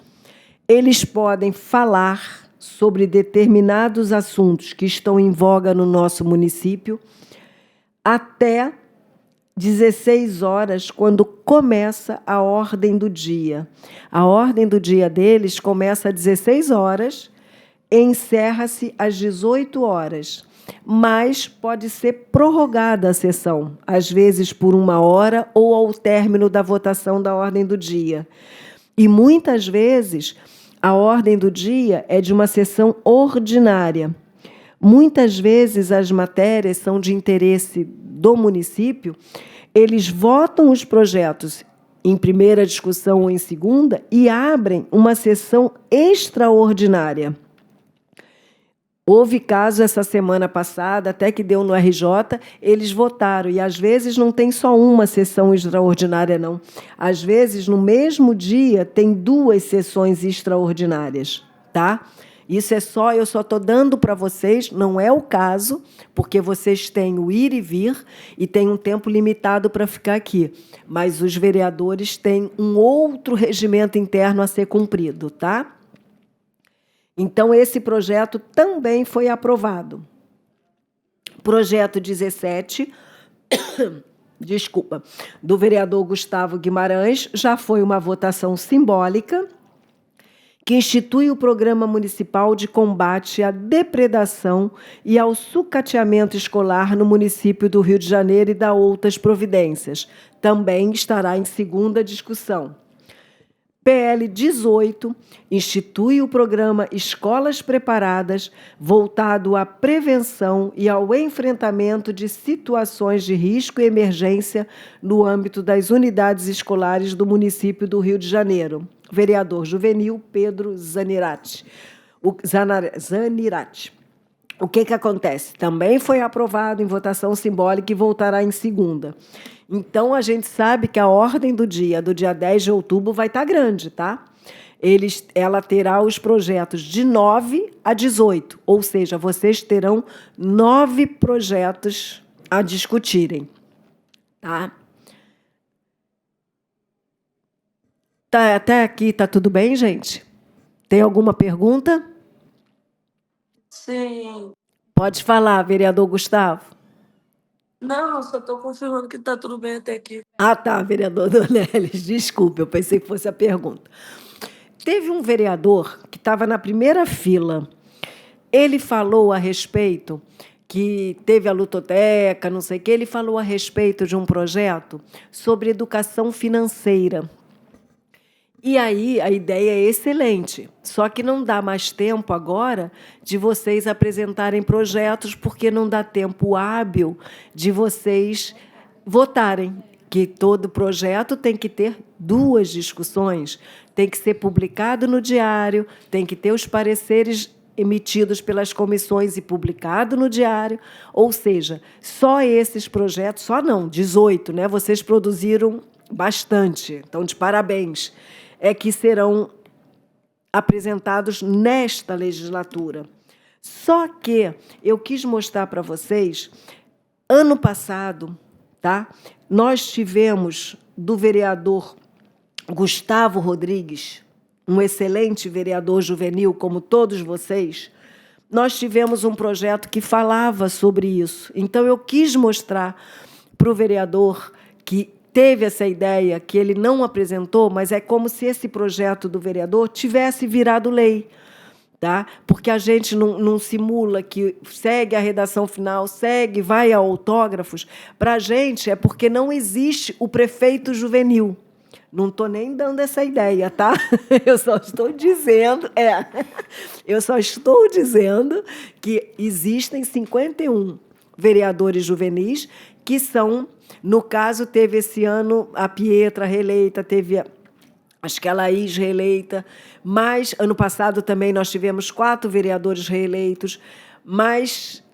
eles podem falar sobre determinados assuntos que estão em voga no nosso município até 16 horas, quando começa a ordem do dia. A ordem do dia deles começa às 16 horas e encerra-se às 18 horas. Mas pode ser prorrogada a sessão, às vezes por 1 hora ou ao término da votação da ordem do dia. E, muitas vezes, a ordem do dia é de uma sessão ordinária. Muitas vezes as matérias são de interesse do município, eles votam os projetos em primeira discussão ou em segunda e abrem uma sessão extraordinária. Houve caso essa semana passada, até que deu no RJ, eles votaram, e às vezes não tem só uma sessão extraordinária, não. Às vezes, no mesmo dia, tem 2 sessões extraordinárias, tá? Isso eu só estou dando para vocês, não é o caso, porque vocês têm o ir e vir e têm um tempo limitado para ficar aqui. Mas os vereadores têm um outro regimento interno a ser cumprido, tá? Então, esse projeto também foi aprovado. Projeto 17, do vereador Gustavo Guimarães, já foi uma votação simbólica, que institui o Programa Municipal de Combate à Depredação e ao Sucateamento Escolar no município do Rio de Janeiro e dá outras providências. Também estará em segunda discussão. PL 18 institui o programa Escolas Preparadas, voltado à prevenção e ao enfrentamento de situações de risco e emergência no âmbito das unidades escolares do município do Rio de Janeiro. Vereador juvenil Pedro Zanirati. O que acontece? Também foi aprovado em votação simbólica e voltará em segunda. Então, a gente sabe que a ordem do dia 10 de outubro vai estar grande, tá? Ela terá os projetos de 9 a 18, ou seja, vocês terão 9 projetos a discutirem, tá? Até aqui está tudo bem, gente? Tem alguma pergunta? Sim. Pode falar, vereador Gustavo. Não, só estou confirmando que está tudo bem até aqui. Ah, tá, vereador Donelis. Desculpe, eu pensei que fosse a pergunta. Teve um vereador que estava na primeira fila Ele falou a respeito que teve a lutoteca, não sei o quê, ele falou a respeito de um projeto sobre educação financeira. E aí a ideia é excelente, só que não dá mais tempo agora de vocês apresentarem projetos, porque não dá tempo hábil de vocês votarem, que todo projeto tem que ter 2 discussões, tem que ser publicado no diário, tem que ter os pareceres emitidos pelas comissões e publicado no diário, ou seja, só esses projetos, só não, 18, né? Vocês produziram bastante, então de parabéns, é que serão apresentados nesta legislatura. Só que eu quis mostrar para vocês, ano passado, tá? Nós tivemos do vereador Gustavo Rodrigues, um excelente vereador juvenil, como todos vocês, nós tivemos um projeto que falava sobre isso. Então, eu quis mostrar para o vereador que teve essa ideia, que ele não apresentou, mas é como se esse projeto do vereador tivesse virado lei. Tá? Porque a gente não simula que segue a redação final, segue, vai a autógrafos. Para a gente é porque não existe o prefeito juvenil. Não estou nem dando essa ideia, tá? Eu só estou dizendo, que existem 51 vereadores juvenis que são, no caso, teve esse ano a Pietra reeleita, teve acho que a Laís reeleita, mas ano passado também nós tivemos 4 vereadores reeleitos, mas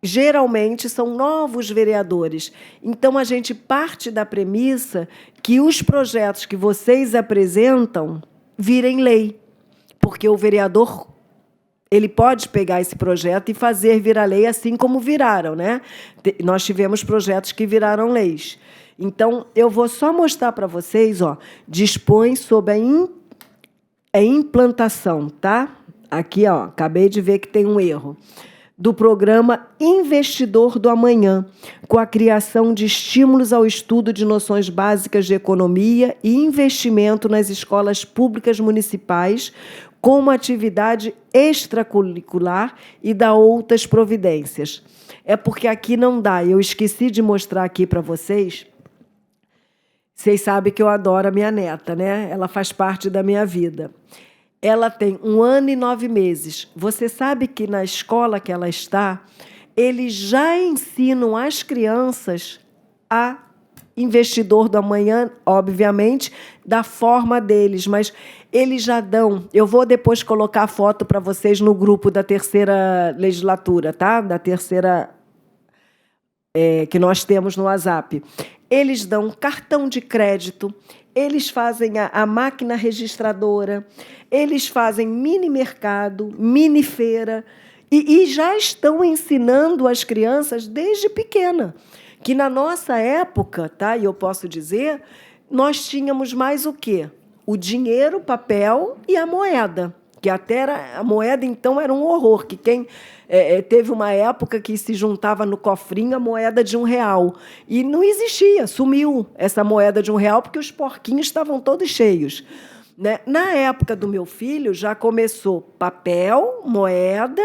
geralmente são novos vereadores. Então, a gente parte da premissa que os projetos que vocês apresentam virem lei, porque o vereador ele pode pegar esse projeto e fazer virar lei, assim como viraram, né? Nós tivemos projetos que viraram leis. Então, eu vou só mostrar para vocês, ó, dispõe sobre a implantação, tá? Aqui, ó, acabei de ver que tem um erro. Do programa Investidor do Amanhã, com a criação de estímulos ao estudo de noções básicas de economia e investimento nas escolas públicas municipais, como atividade extracurricular e da outras providências. É porque aqui não dá, eu esqueci de mostrar aqui para vocês. Vocês sabem que eu adoro a minha neta, né? Ela faz parte da minha vida. Ela tem 1 ano e 9 meses. Você sabe que na escola que ela está, eles já ensinam as crianças a Investidor do Amanhã, obviamente, da forma deles, mas eles já dão. Eu vou depois colocar a foto para vocês no grupo da 3ª legislatura, tá? Da 3ª que nós temos no WhatsApp. Eles dão cartão de crédito, eles fazem a máquina registradora, eles fazem mini mercado, mini feira, e já estão ensinando as crianças desde pequena, que na nossa época, tá? E eu posso dizer, nós tínhamos mais o quê? O dinheiro, papel e a moeda, que até a moeda, então, era um horror, que quem teve uma época que se juntava no cofrinho a moeda de R$1, e não existia, sumiu essa moeda de R$1, porque os porquinhos estavam todos cheios. Né? Na época do meu filho, já começou papel, moeda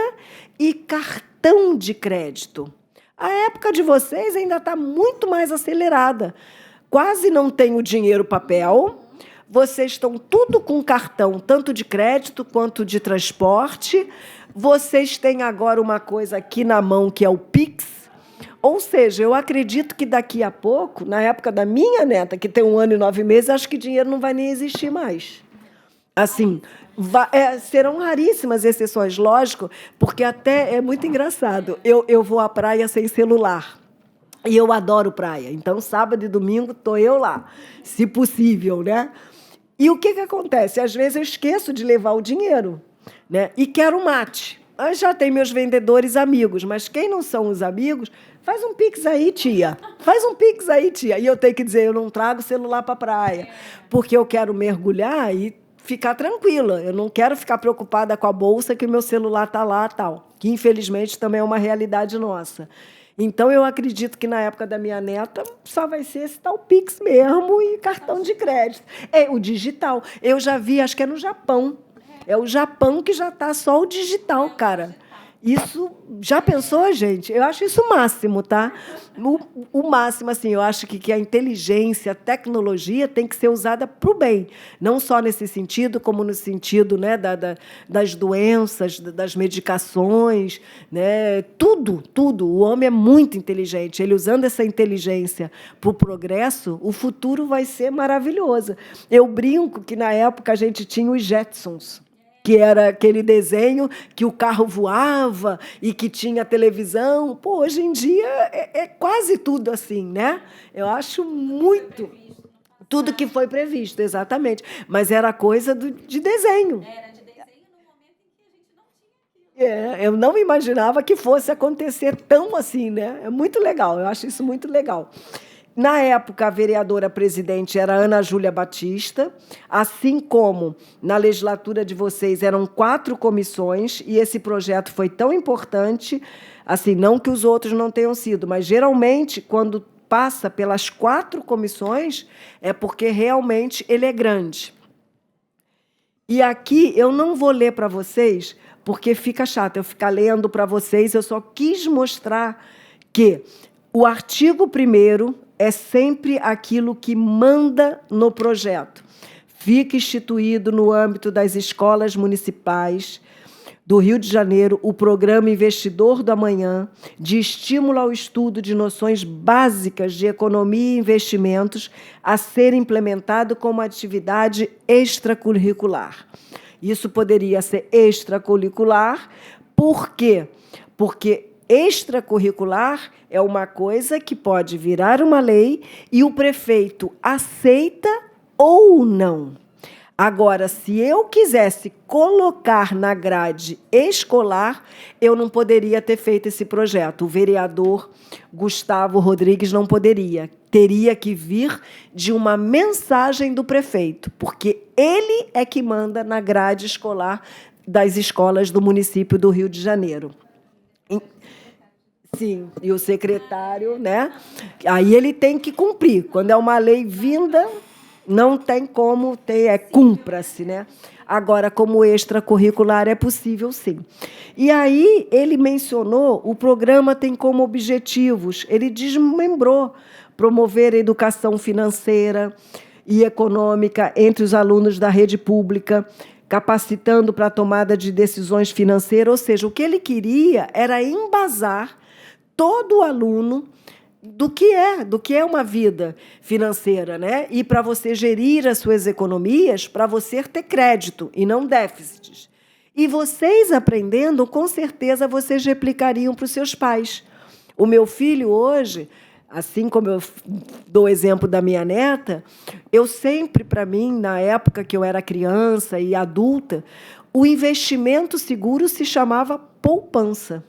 e cartão de crédito. A época de vocês ainda está muito mais acelerada. Quase não tem o dinheiro papel, vocês estão tudo com cartão, tanto de crédito quanto de transporte. Vocês têm agora uma coisa aqui na mão, que é o Pix. Ou seja, eu acredito que daqui a pouco, na época da minha neta, que tem 1 ano e 9 meses, acho que dinheiro não vai nem existir mais. Assim, serão raríssimas exceções, lógico, porque até é muito engraçado. Eu vou à praia sem celular. E eu adoro praia. Então, sábado e domingo, estou eu lá, se possível, né? E o que acontece? Às vezes eu esqueço de levar o dinheiro, né? E quero mate. Eu já tenho meus vendedores amigos, mas quem não são os amigos, faz um Pix aí, tia. Faz um Pix aí, tia. E eu tenho que dizer, eu não trago celular para a praia, porque eu quero mergulhar e ficar tranquila. Eu não quero ficar preocupada com a bolsa, que o meu celular está lá, tal. Que, infelizmente, também é uma realidade nossa. Então, eu acredito que, na época da minha neta, só vai ser esse tal Pix mesmo e cartão de crédito. É o digital. Eu já vi, acho que é no Japão. É o Japão que já está só o digital, cara. Isso, já pensou, gente? Eu acho isso o máximo, tá? O máximo, assim, eu acho que a inteligência, a tecnologia tem que ser usada para o bem. Não só nesse sentido, como no sentido, né, das doenças, das medicações, né? Tudo, tudo. O homem é muito inteligente. Ele usando essa inteligência para o progresso, o futuro vai ser maravilhoso. Eu brinco que, na época, a gente tinha os Jetsons, que era aquele desenho que o carro voava e que tinha televisão. Pô, hoje em dia é quase tudo assim, né? Eu acho muito. Tudo que foi previsto, exatamente. Mas era coisa de desenho. Eu não imaginava que fosse acontecer tão assim, né? É muito legal, eu acho isso muito legal. Na época, a vereadora presidente era Ana Júlia Batista, assim como na legislatura de vocês eram 4 comissões, e esse projeto foi tão importante, assim, não que os outros não tenham sido, mas, geralmente, quando passa pelas 4 comissões, é porque realmente ele é grande. E aqui eu não vou ler para vocês, porque fica chato eu ficar lendo para vocês, eu só quis mostrar que o artigo 1º é sempre aquilo que manda no projeto. Fica instituído no âmbito das escolas municipais do Rio de Janeiro o Programa Investidor do Amanhã, de estímulo ao estudo de noções básicas de economia e investimentos, a ser implementado como atividade extracurricular. Isso poderia ser extracurricular, por quê? Porque extracurricular é uma coisa que pode virar uma lei e o prefeito aceita ou não. Agora, se eu quisesse colocar na grade escolar, eu não poderia ter feito esse projeto. O vereador Gustavo Rodrigues não poderia. Teria que vir de uma mensagem do prefeito, porque ele é que manda na grade escolar das escolas do município do Rio de Janeiro. Sim, e o secretário, né? Aí ele tem que cumprir. Quando é uma lei vinda, não tem como ter, cumpra-se, né? Agora, como extracurricular, é possível, sim. E aí ele mencionou, o programa tem como objetivos, ele desmembrou, promover a educação financeira e econômica entre os alunos da rede pública, capacitando para a tomada de decisões financeiras, ou seja, o que ele queria era embasar todo o aluno do que é uma vida financeira, né? E para você gerir as suas economias, para você ter crédito e não déficits. E vocês aprendendo, com certeza, vocês replicariam para os seus pais. O meu filho hoje, assim como eu dou o exemplo da minha neta, eu sempre, para mim, na época que eu era criança e adulta, o investimento seguro se chamava poupança.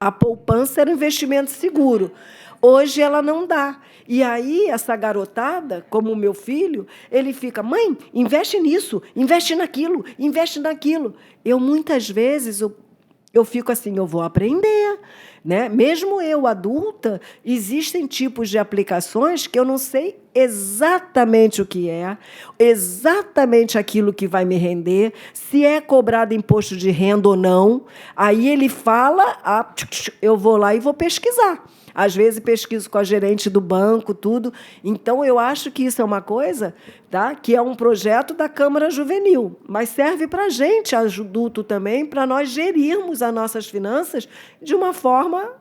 A poupança era um investimento seguro. Hoje ela não dá. E aí, essa garotada, como o meu filho, ele fica, mãe, investe nisso, investe naquilo, investe naquilo. Eu, muitas vezes, eu fico assim, eu vou aprender, né? Mesmo eu, adulta, existem tipos de aplicações que eu não sei exatamente o que é, exatamente aquilo que vai me render, se é cobrado imposto de renda ou não. Aí ele fala, eu vou lá e vou pesquisar. Às vezes pesquiso com a gerente do banco, tudo. Então, eu acho que isso é uma coisa, tá, que é um projeto da Câmara Juvenil, mas serve para a gente, adulto também, para nós gerirmos as nossas finanças de uma forma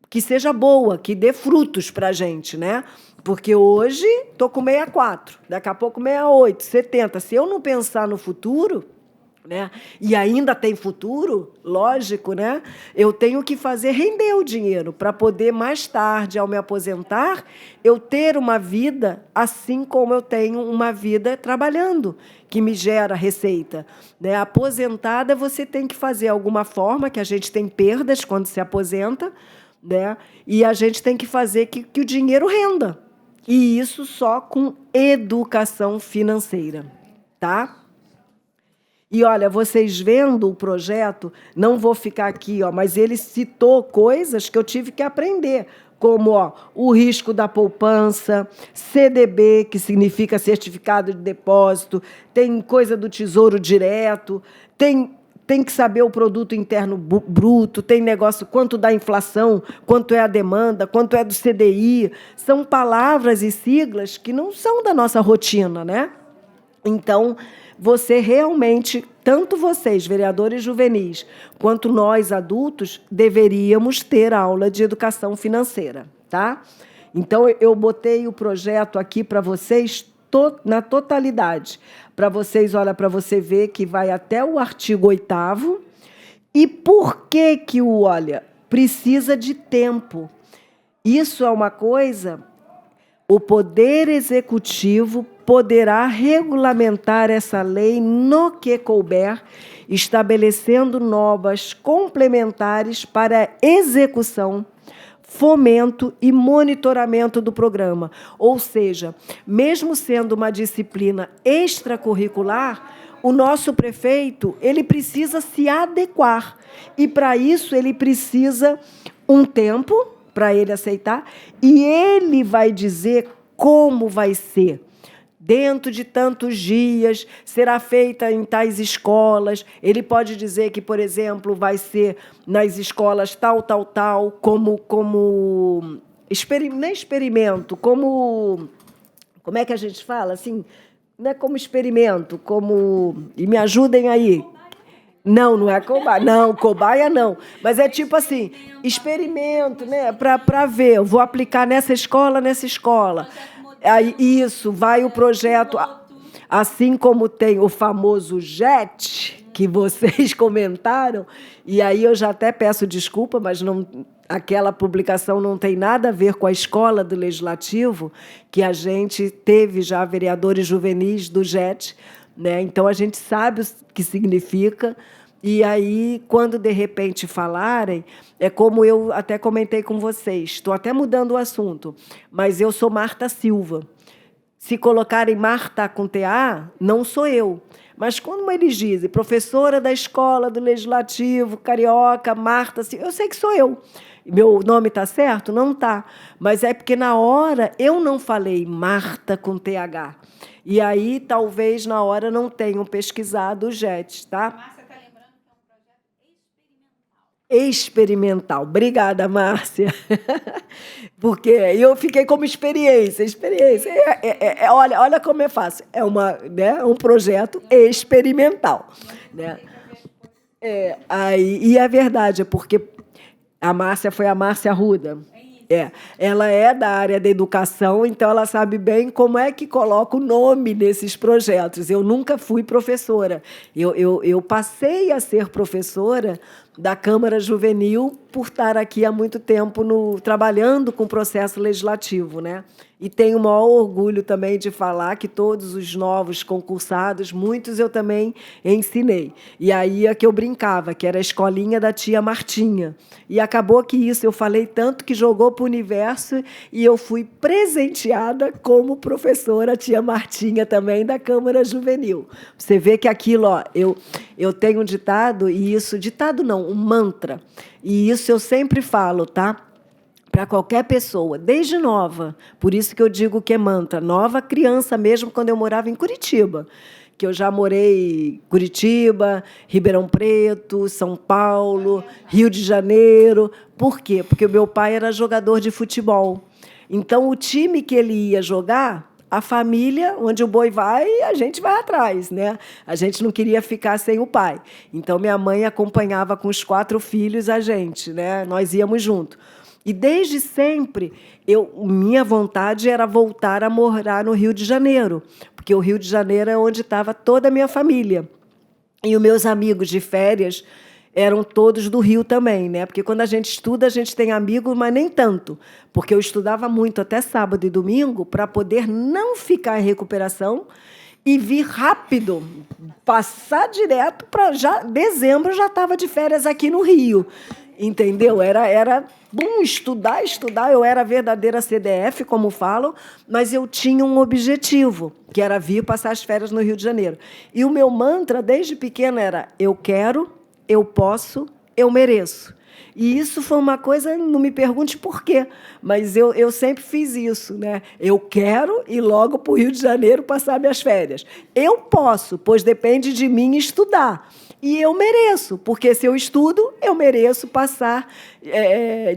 que seja boa, que dê frutos para a gente, né? Porque hoje estou com 64, daqui a pouco 68, 70. Se eu não pensar no futuro, né? E ainda tem futuro, lógico, né? Eu tenho que fazer render o dinheiro para poder, mais tarde, ao me aposentar, eu ter uma vida assim como eu tenho uma vida trabalhando, que me gera receita, né? Aposentada, você tem que fazer alguma forma, que a gente tem perdas quando se aposenta, né? E a gente tem que fazer que o dinheiro renda. E isso só com educação financeira, tá? E, olha, vocês vendo o projeto, não vou ficar aqui, mas ele citou coisas que eu tive que aprender, como o risco da poupança, CDB, que significa Certificado de Depósito, tem coisa do Tesouro Direto, tem tem que saber o produto interno bruto, tem negócio quanto da inflação, quanto é a demanda, quanto é do CDI. São palavras e siglas que não são da nossa rotina, né? Então, você realmente, tanto vocês, vereadores juvenis, quanto nós, adultos, deveríamos ter aula de educação financeira, tá? Então, eu botei o projeto aqui para vocês na totalidade, para vocês, olha, para você ver que vai até o artigo 8º. E por que olha, precisa de tempo? Isso é uma coisa, o Poder Executivo poderá regulamentar essa lei no que couber, estabelecendo normas complementares para execução, fomento e monitoramento do programa. Ou seja, mesmo sendo uma disciplina extracurricular, o nosso prefeito ele precisa se adequar. E, para isso, ele precisa um tempo para ele aceitar, e ele vai dizer como vai ser. Dentro de tantos dias, será feita em tais escolas. Ele pode dizer que, por exemplo, vai ser nas escolas tal, como não é experimento, como é que a gente fala? Assim, não é como experimento, como... E me ajudem aí. Não é cobaia. Não, cobaia não. Mas é tipo assim, experimento, né? Para ver, eu vou aplicar nessa escola. Aí, isso, vai o projeto, assim como tem o famoso JET, que vocês comentaram, e aí eu já até peço desculpa, mas não, aquela publicação não tem nada a ver com a escola do Legislativo, que a gente teve já vereadores juvenis do JET, né? Então, a gente sabe o que significa. E aí, quando, de repente, falarem, é como eu até comentei com vocês, estou até mudando o assunto, mas eu sou Marta Silva. Se colocarem Marta com TA, não sou eu. Mas quando eles dizem professora da escola do Legislativo, carioca, Marta Silva, eu sei que sou eu. Meu nome está certo? Não está. Mas é porque, na hora, eu não falei Marta com TH. E aí, talvez, na hora, não tenham pesquisado o JET, tá? Experimental. Obrigada, Márcia. Porque eu fiquei como experiência. Olha como é fácil. É um projeto experimental. Né? E é verdade, porque a Márcia foi a Márcia Arruda. Ela é da área da educação, então ela sabe bem como é que coloca o nome nesses projetos. Eu nunca fui professora. Eu passei a ser professora da Câmara Juvenil por estar aqui há muito tempo trabalhando com o processo legislativo, né? E tenho o maior orgulho também de falar que todos os novos concursados, muitos eu também ensinei. E aí é que eu brincava, que era a escolinha da tia Martinha. E acabou que isso, eu falei tanto que jogou para o universo e eu fui presenteada como professora tia Martinha também da Câmara Juvenil. Você vê que aquilo, eu tenho um ditado, e isso, ditado não, um mantra, e isso eu sempre falo, tá? Para qualquer pessoa, desde nova, por isso que eu digo que é mantra, nova criança mesmo, quando eu morava em Curitiba, que eu já morei em Curitiba, Ribeirão Preto, São Paulo, Rio de Janeiro. Por quê? Porque o meu pai era jogador de futebol. Então, o time que ele ia jogar, a família, onde o boi vai, a gente vai atrás, né? A gente não queria ficar sem o pai. Então, minha mãe acompanhava com os 4 filhos a gente, né? Nós íamos junto. E, desde sempre, minha vontade era voltar a morar no Rio de Janeiro, porque o Rio de Janeiro é onde estava toda a minha família. E os meus amigos de férias eram todos do Rio também, né? Porque, quando a gente estuda, a gente tem amigos, mas nem tanto, porque eu estudava muito até sábado e domingo para poder não ficar em recuperação e vir rápido, passar direto para dezembro, já estava de férias aqui no Rio. Entendeu? Era bom estudar. Eu era a verdadeira CDF, como falam, mas eu tinha um objetivo, que era vir passar as férias no Rio de Janeiro. E o meu mantra, desde pequena, era: eu quero, eu posso, eu mereço. E isso foi uma coisa, não me pergunte por quê, mas eu sempre fiz isso, né? Eu quero ir logo para o Rio de Janeiro passar minhas férias. Eu posso, pois depende de mim estudar. E eu mereço, porque se eu estudo, eu mereço passar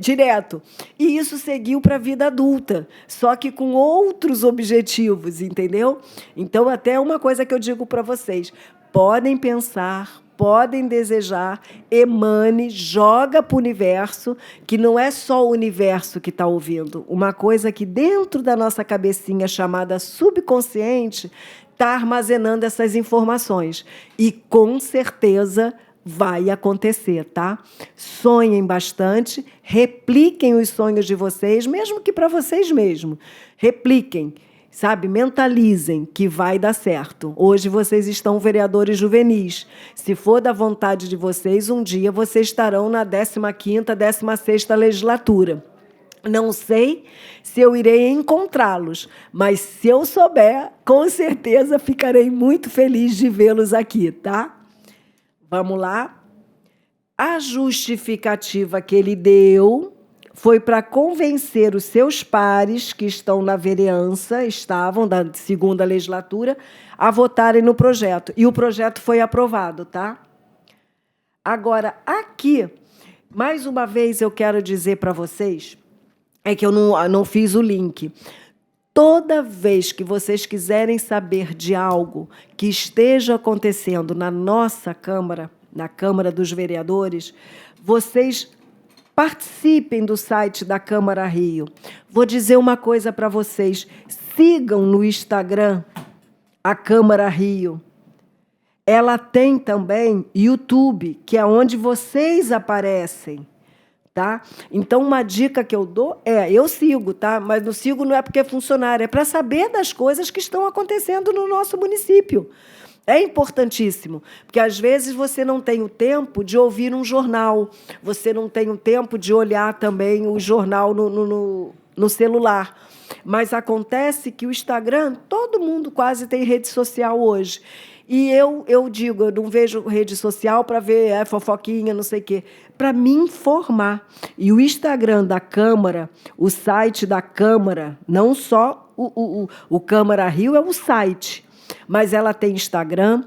direto. E isso seguiu para a vida adulta, só que com outros objetivos, entendeu? Então, até uma coisa que eu digo para vocês, podem pensar, podem desejar, emane, joga para o universo, que não é só o universo que está ouvindo. Uma coisa que dentro da nossa cabecinha chamada subconsciente está armazenando essas informações. E, com certeza, vai acontecer, tá? Sonhem bastante, repliquem os sonhos de vocês, mesmo que para vocês mesmos. Repliquem, sabe? Mentalizem que vai dar certo. Hoje vocês estão vereadores juvenis. Se for da vontade de vocês, um dia vocês estarão na 15ª, 16ª legislatura. Não sei se eu irei encontrá-los, mas se eu souber, com certeza ficarei muito feliz de vê-los aqui, tá? Vamos lá. A justificativa que ele deu foi para convencer os seus pares que estão na vereança, estavam da 2ª legislatura, a votarem no projeto. E o projeto foi aprovado, tá? Agora, aqui, mais uma vez eu quero dizer para vocês, é que eu não fiz o link. Toda vez que vocês quiserem saber de algo que esteja acontecendo na nossa Câmara, na Câmara dos Vereadores, vocês participem do site da Câmara Rio. Vou dizer uma coisa para vocês. Sigam no Instagram a Câmara Rio. Ela tem também YouTube, que é onde vocês aparecem. Tá? Então, uma dica que eu dou eu sigo, tá? Mas não sigo não é porque é funcionário, é para saber das coisas que estão acontecendo no nosso município. É importantíssimo, porque às vezes você não tem o tempo de ouvir um jornal, você não tem o tempo de olhar também o jornal no celular. Mas acontece que o Instagram, todo mundo quase tem rede social hoje. E eu digo, eu não vejo rede social para ver fofoquinha, não sei o quê, para me informar. E o Instagram da Câmara, o site da Câmara, não só o Câmara Rio é o site, mas ela tem Instagram,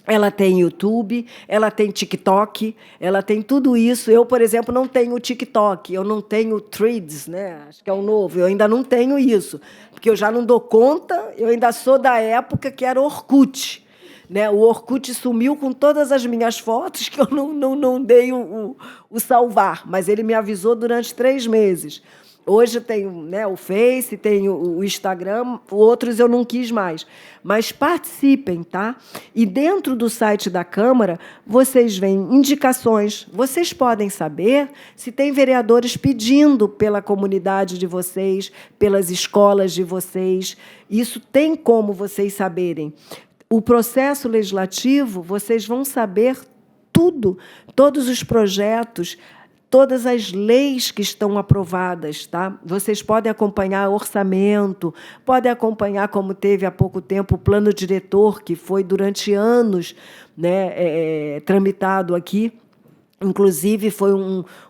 ela tem YouTube, ela tem TikTok, ela tem tudo isso. Eu, por exemplo, não tenho TikTok, eu não tenho Threads, né? Acho que é o novo, eu ainda não tenho isso, porque eu já não dou conta, eu ainda sou da época que era Orkut. Né? O Orkut sumiu com todas as minhas fotos, que eu não dei o salvar, mas ele me avisou durante 3 meses. Hoje tenho, né, o Face, tenho o Instagram, outros eu não quis mais. Mas participem, tá? E dentro do site da Câmara, vocês veem indicações. Vocês podem saber se tem vereadores pedindo pela comunidade de vocês, pelas escolas de vocês. Isso tem como vocês saberem. O processo legislativo, vocês vão saber tudo, todos os projetos, todas as leis que estão aprovadas, tá? Vocês podem acompanhar orçamento, podem acompanhar, como teve há pouco tempo, o plano diretor, que foi durante anos, né, tramitado aqui. Inclusive, foi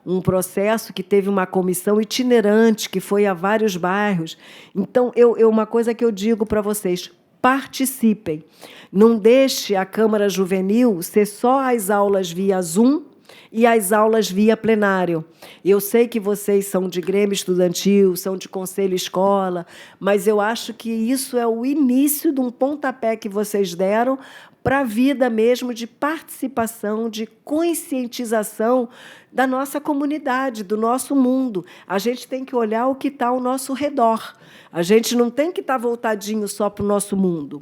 um processo que teve uma comissão itinerante, que foi a vários bairros. Então, uma coisa que eu digo para vocês, participem. Não deixe a Câmara Juvenil ser só as aulas via Zoom e as aulas via plenário. Eu sei que vocês são de Grêmio Estudantil, são de Conselho Escola, mas eu acho que isso é o início de um pontapé que vocês deram para a vida mesmo de participação, de conscientização da nossa comunidade, do nosso mundo. A gente tem que olhar o que está ao nosso redor. A gente não tem que estar voltadinho só para o nosso mundo.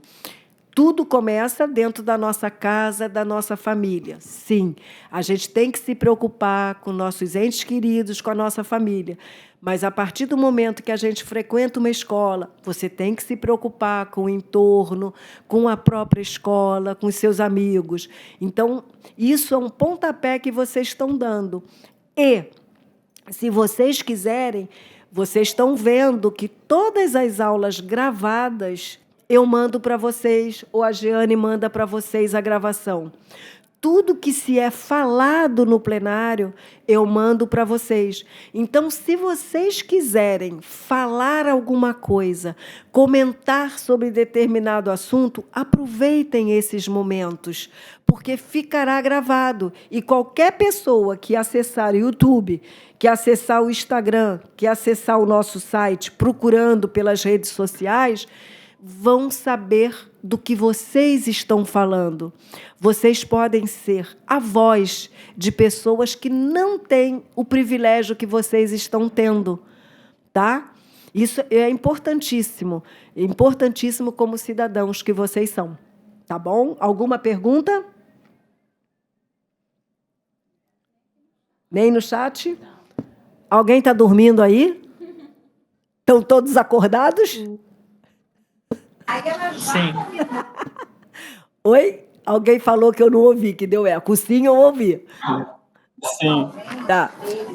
Tudo começa dentro da nossa casa, da nossa família. Sim, a gente tem que se preocupar com nossos entes queridos, com a nossa família. Mas, a partir do momento que a gente frequenta uma escola, você tem que se preocupar com o entorno, com a própria escola, com os seus amigos. Então, isso é um pontapé que vocês estão dando. E, se vocês quiserem, vocês estão vendo que todas as aulas gravadas eu mando para vocês, ou a Jeane manda para vocês a gravação. tudo que se é falado no plenário, eu mando para vocês. Então, se vocês quiserem falar alguma coisa, comentar sobre determinado assunto, aproveitem esses momentos, porque ficará gravado. E qualquer pessoa que acessar o YouTube, que acessar o Instagram, que acessar o nosso site, procurando pelas redes sociais, vão saber do que vocês estão falando. Vocês podem ser a voz de pessoas que não têm o privilégio que vocês estão tendo, tá? Isso é importantíssimo como cidadãos que vocês são, tá bom? Alguma pergunta? Nem no chat? Alguém está dormindo aí? Estão todos acordados? Sim. Oi? Alguém falou que eu não ouvi, que deu eco. Sim, eu ouvi. Sim. Tá.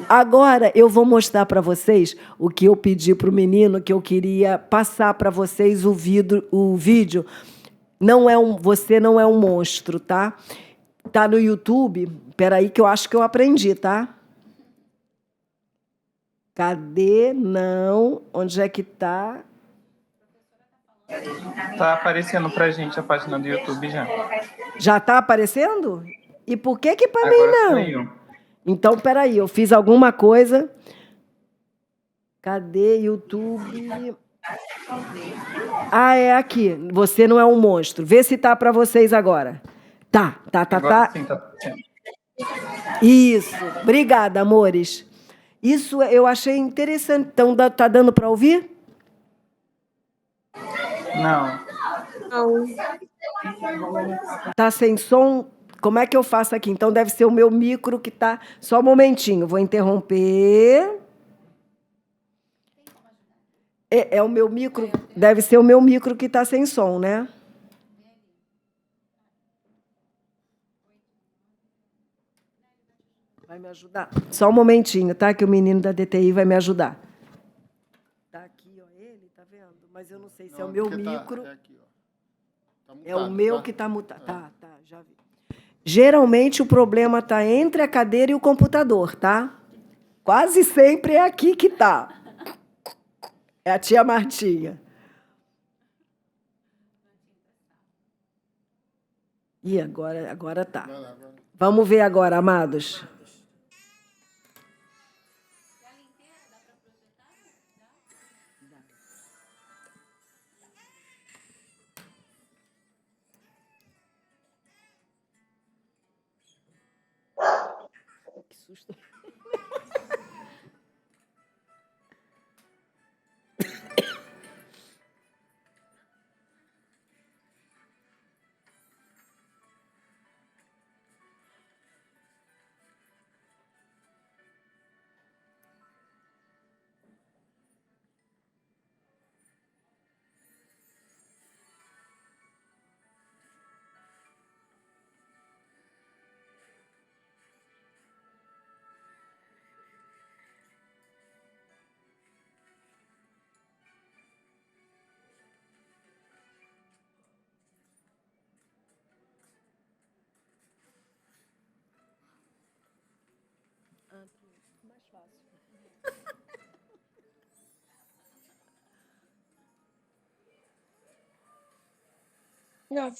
Agora eu vou mostrar para vocês o que eu pedi para o menino, que eu queria passar para vocês o vídeo. Você não é um monstro, tá? Tá no YouTube. Espera aí que eu acho que eu aprendi, tá? Cadê? Não. Onde é que tá? Tá aparecendo pra gente a página do YouTube já. Já está aparecendo? E por que para mim Agora não? saiu. Então, peraí, eu fiz alguma coisa. Cadê YouTube? Ah, é aqui. Você não é um monstro. Vê se tá para vocês agora. Tá. Agora sim, tá aparecendo. Isso. Obrigada, amores. Isso eu achei interessante. Então, tá dando para ouvir? Não. Não. Tá sem som? Como é que eu faço aqui? Então, deve ser o meu micro que tá... Só um momentinho, vou interromper. É o meu micro, deve ser o meu micro que está sem som, né? Vai me ajudar? Só um momentinho, tá? Que o menino da DTI vai me ajudar. Tá aqui, ó, ele, tá vendo? Mas eu não sei se é o meu micro. É aqui, ó. Tá mutado, É o meu tá? que está mutado. Tá, já vi. Geralmente o problema está entre a cadeira e o computador, tá? Quase sempre é aqui que tá. É a tia Martinha. E agora tá. Vai lá, vai lá. Vamos ver agora, amados. Que susto. Mais fácil. Não.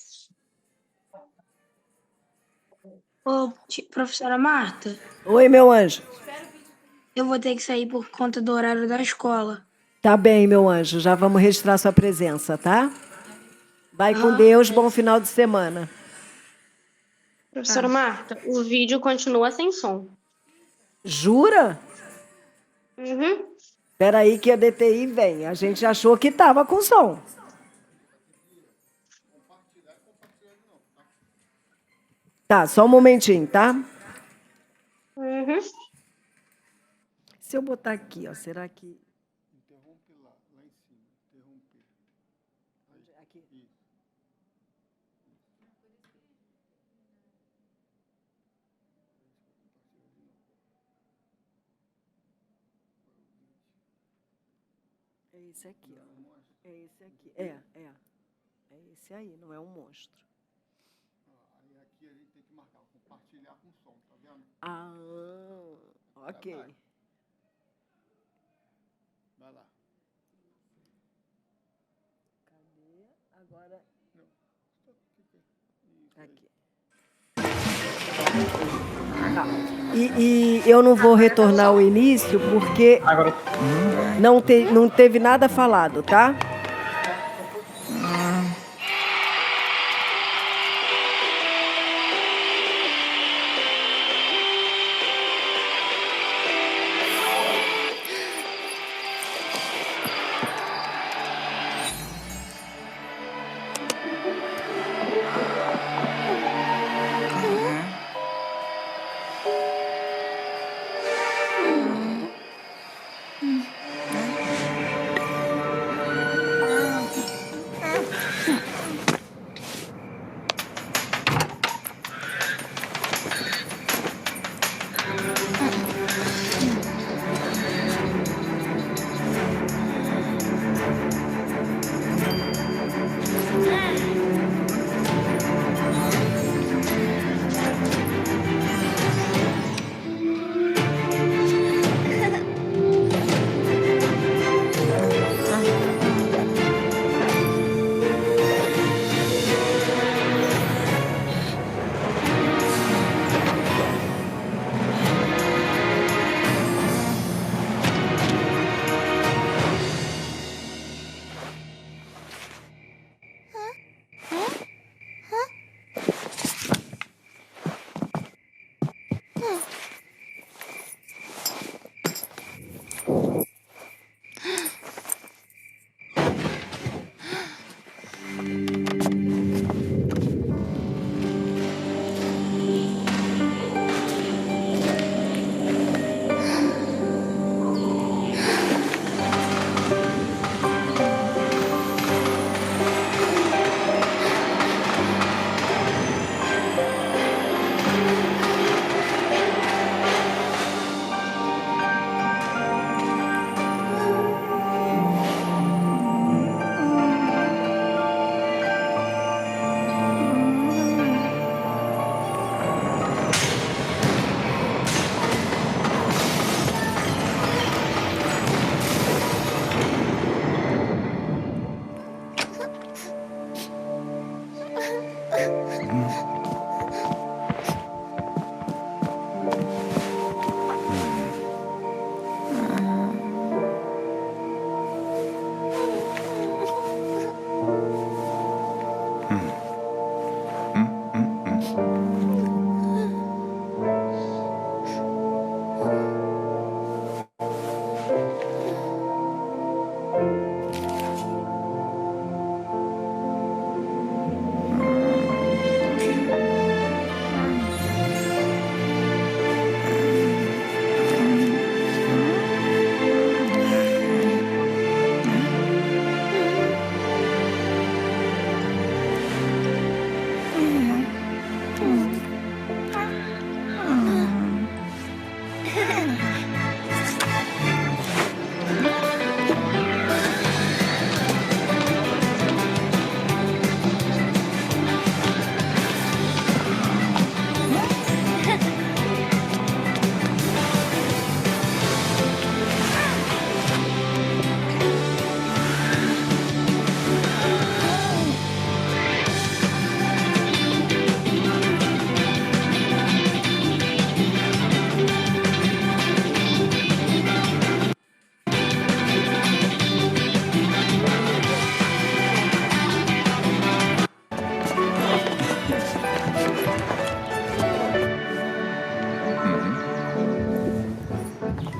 Ô, professora Marta, Oi, meu anjo. eu vou ter que sair por conta do horário da escola. Tá bem, meu anjo. Já vamos registrar sua presença, tá? Vai com Ah, Deus. Bom final de semana. Professora Marta, o vídeo continua sem som. Jura? Uhum. Espera aí que a DTI vem. A gente achou que estava com som. Tá, só um momentinho, tá? Uhum. Se eu botar aqui, ó, será que... Interrompe lá em cima. Interromper. Aqui. Isso. É esse aqui, ó. É esse aqui. É esse aí, não é um monstro. Aí aqui a gente tem que marcar o compartilhar com som, tá vendo? Ah, ok. Vai lá. Cadê? Agora. Não. Fica isso aí. Aqui. Tá. E eu não vou retornar ao início porque Agora. não teve nada falado, tá?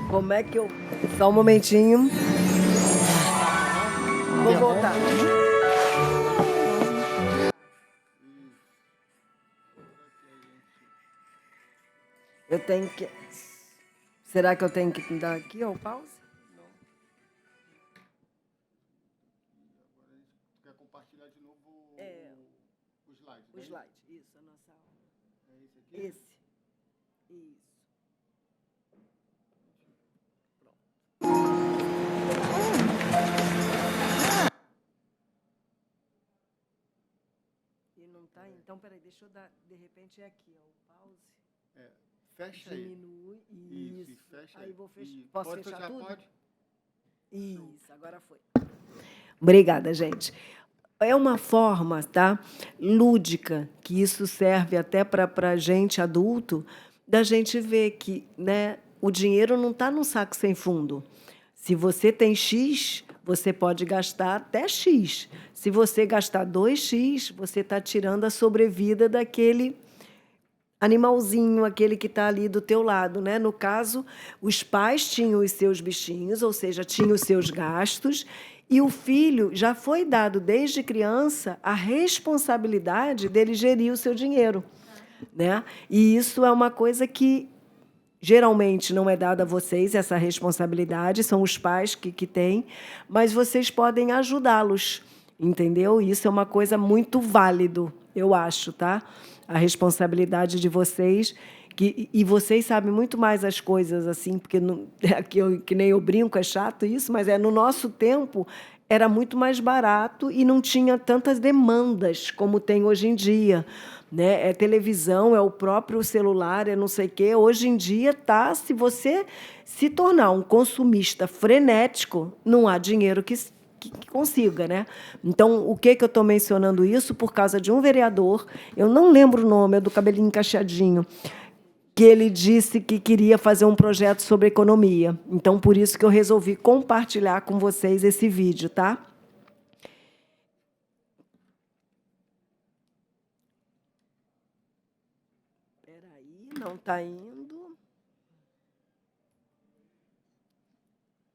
Como é que eu. Só um momentinho. Vou voltar. Eu tenho que. Será que eu tenho que dar aqui ou pause? Agora tu quer compartilhar de novo o slide, O né? slide, isso, a nossa aula. É esse aqui? Esse. Isso. E não tá? Então, peraí, deixa eu dar, de repente é aqui, ó, o pause. Fecha aí. Diminui, Isso, e isso. fecha Aí vou fechar. E Posso pode fechar tudo? Pode. Isso, agora foi. Obrigada, gente. É uma forma, tá, lúdica, que isso serve até para gente adulto, da gente ver que, né, o dinheiro não está num saco sem fundo. Se você tem X, você pode gastar até X. Se você gastar 2X, você está tirando a sobrevida daquele animalzinho, aquele que está ali do teu lado, né? No caso, os pais tinham os seus bichinhos, ou seja, tinham os seus gastos, e o filho já foi dado desde criança a responsabilidade dele gerir o seu dinheiro, né? E isso é uma coisa que geralmente não é dada a vocês, essa responsabilidade, são os pais que têm, mas vocês podem ajudá-los, entendeu? Isso é uma coisa muito válido, eu acho, tá? A responsabilidade de vocês, e vocês sabem muito mais as coisas, assim, porque que nem eu brinco, é chato isso, mas no nosso tempo era muito mais barato e não tinha tantas demandas como tem hoje em dia, né? É televisão, é o próprio celular, é não sei o quê. Hoje em dia, tá, se você se tornar um consumista frenético, não há dinheiro que consiga, né? Então, o que eu estou mencionando isso? Por causa de um vereador, eu não lembro o nome, é do cabelinho encaixadinho, que ele disse que queria fazer um projeto sobre economia. Então, por isso que eu resolvi compartilhar com vocês esse vídeo, tá? Peraí, não está indo.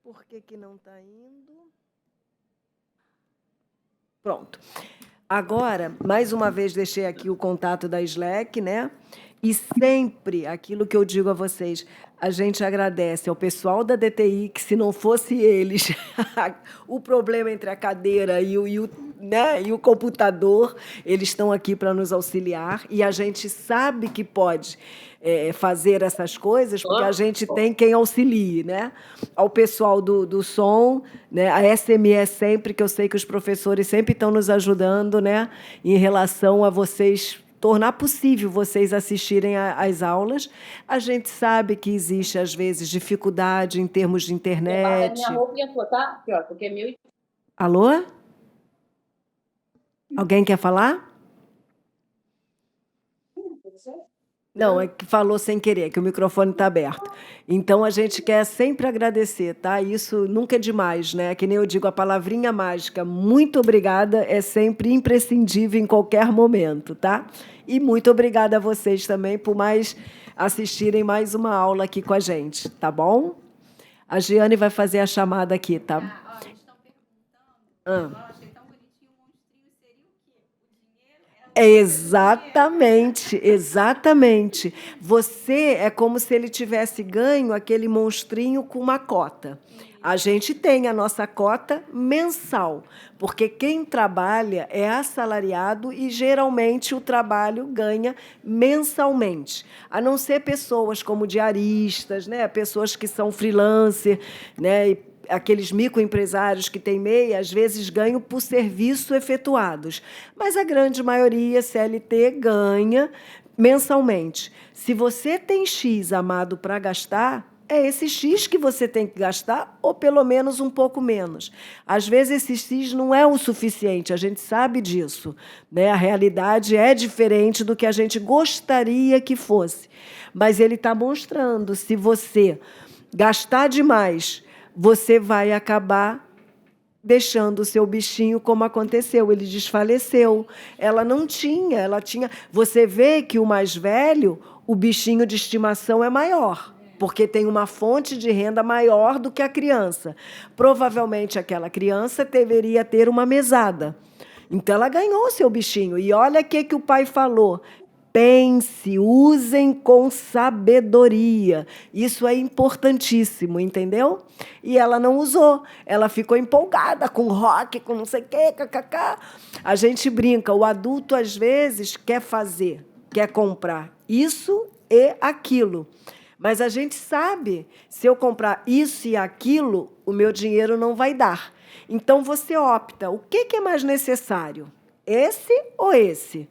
Por que não está indo? Pronto. Agora, mais uma vez, deixei aqui o contato da Slack, né? E sempre, aquilo que eu digo a vocês, a gente agradece ao pessoal da DTI, que se não fosse eles, o problema entre a cadeira e o computador, eles estão aqui para nos auxiliar, e a gente sabe que pode fazer essas coisas, porque a gente tem quem auxilie, né? Ao pessoal do som, né? A SME sempre, que eu sei que os professores sempre estão nos ajudando, né? Em relação a vocês, tornar possível vocês assistirem às aulas. A gente sabe que existe, às vezes, dificuldade em termos de internet. Minha roupa e a tua, tá? Aqui, ó, porque é meu. Alô? Alguém quer falar? Não, é que falou sem querer, que o microfone está aberto. Então, a gente quer sempre agradecer, tá? Isso nunca é demais, né? Que nem eu digo, a palavrinha mágica, muito obrigada, é sempre imprescindível em qualquer momento, tá? E muito obrigada a vocês também por assistirem mais uma aula aqui com a gente, tá bom? A Giane vai fazer a chamada aqui, tá? Eles estão perguntando, eu achei tão bonitinho, o monstrinho seria o quê? O dinheiro era Exatamente, exatamente. Você é como se ele tivesse ganho aquele monstrinho com uma cota. A gente tem a nossa cota mensal, porque quem trabalha é assalariado e, geralmente, o trabalho ganha mensalmente. A não ser pessoas como diaristas, né? Pessoas que são freelancer, né? E aqueles microempresários que têm MEI, às vezes ganham por serviços efetuados. Mas a grande maioria, CLT, ganha mensalmente. Se você tem X, amado, para gastar, é esse X que você tem que gastar, ou pelo menos um pouco menos. Às vezes, esse X não é o suficiente, a gente sabe disso, né? A realidade é diferente do que a gente gostaria que fosse. Mas ele está mostrando, se você gastar demais, você vai acabar deixando o seu bichinho como aconteceu. Ele desfaleceu. Ela não tinha, ela tinha... Você vê que o mais velho, o bichinho de estimação é maior, porque tem uma fonte de renda maior do que a criança. Provavelmente, aquela criança deveria ter uma mesada. Então, ela ganhou o seu bichinho. E olha o que o pai falou. Pense, usem com sabedoria. Isso é importantíssimo, entendeu? E ela não usou. Ela ficou empolgada com rock, com não sei o quê, kkk. A gente brinca. O adulto, às vezes, quer fazer, quer comprar isso e aquilo. Mas a gente sabe, se eu comprar isso e aquilo, o meu dinheiro não vai dar. Então, você opta. O que é mais necessário? Esse ou esse?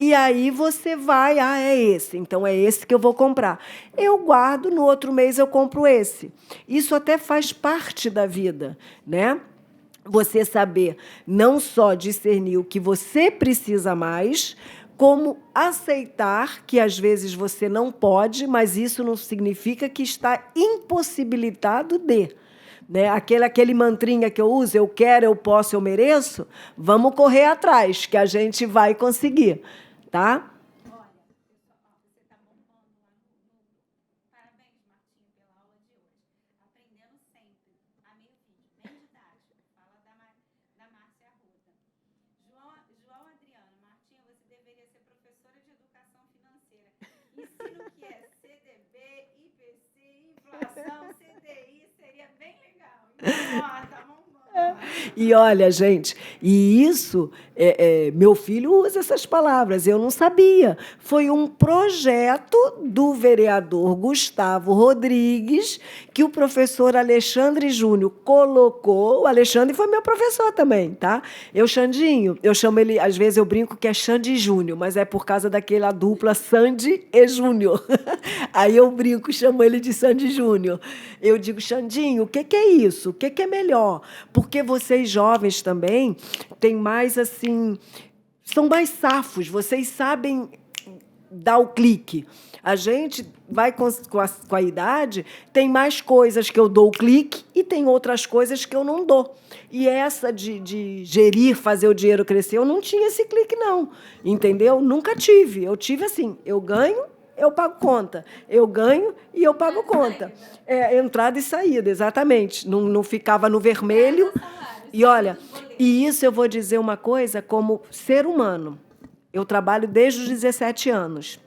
E aí você vai, é esse, então é esse que eu vou comprar. Eu guardo, no outro mês eu compro esse. Isso até faz parte da vida, né? Você saber não só discernir o que você precisa mais, como aceitar que às vezes você não pode, mas isso não significa que está impossibilitado de. Né? Aquele mantrinha que eu uso, eu quero, eu posso, eu mereço, vamos correr atrás, que a gente vai conseguir. Tá? Olha, pessoal, você está bombando lá no Google. Parabéns, Martinho, pela aula de hoje. Aprendendo sempre. Amei o vídeo, bem didático. Fala da Márcia Arruda. João Adriano, Martinho, você deveria ser professora de educação financeira. Ensina o que é CDB, IPC, inflação, CDI, seria bem legal. Então, tá bombando. E olha, gente, e isso, meu filho usa essas palavras, eu não sabia. Foi um projeto do vereador Gustavo Rodrigues que o professor Alexandre Júnior colocou. O Alexandre foi meu professor também, tá? Xandinho, eu chamo ele, às vezes eu brinco que é Xande Júnior, mas é por causa daquela dupla Sandy e Júnior. Aí eu brinco, chamo ele de Sandy Júnior. Eu digo, Xandinho, o que é isso? O que é melhor? Porque vocês jovens também têm mais assim, são mais safos, vocês sabem dar o clique. A gente vai com a idade, tem mais coisas que eu dou o clique e tem outras coisas que eu não dou. E essa de gerir, fazer o dinheiro crescer, eu não tinha esse clique, não. Entendeu? Nunca tive. Eu tive assim, eu ganho, eu pago conta. Eu ganho e eu pago conta. Entrada e saída, exatamente. Não ficava no vermelho. E olha, e isso eu vou dizer uma coisa como ser humano. Eu trabalho desde os 17 anos,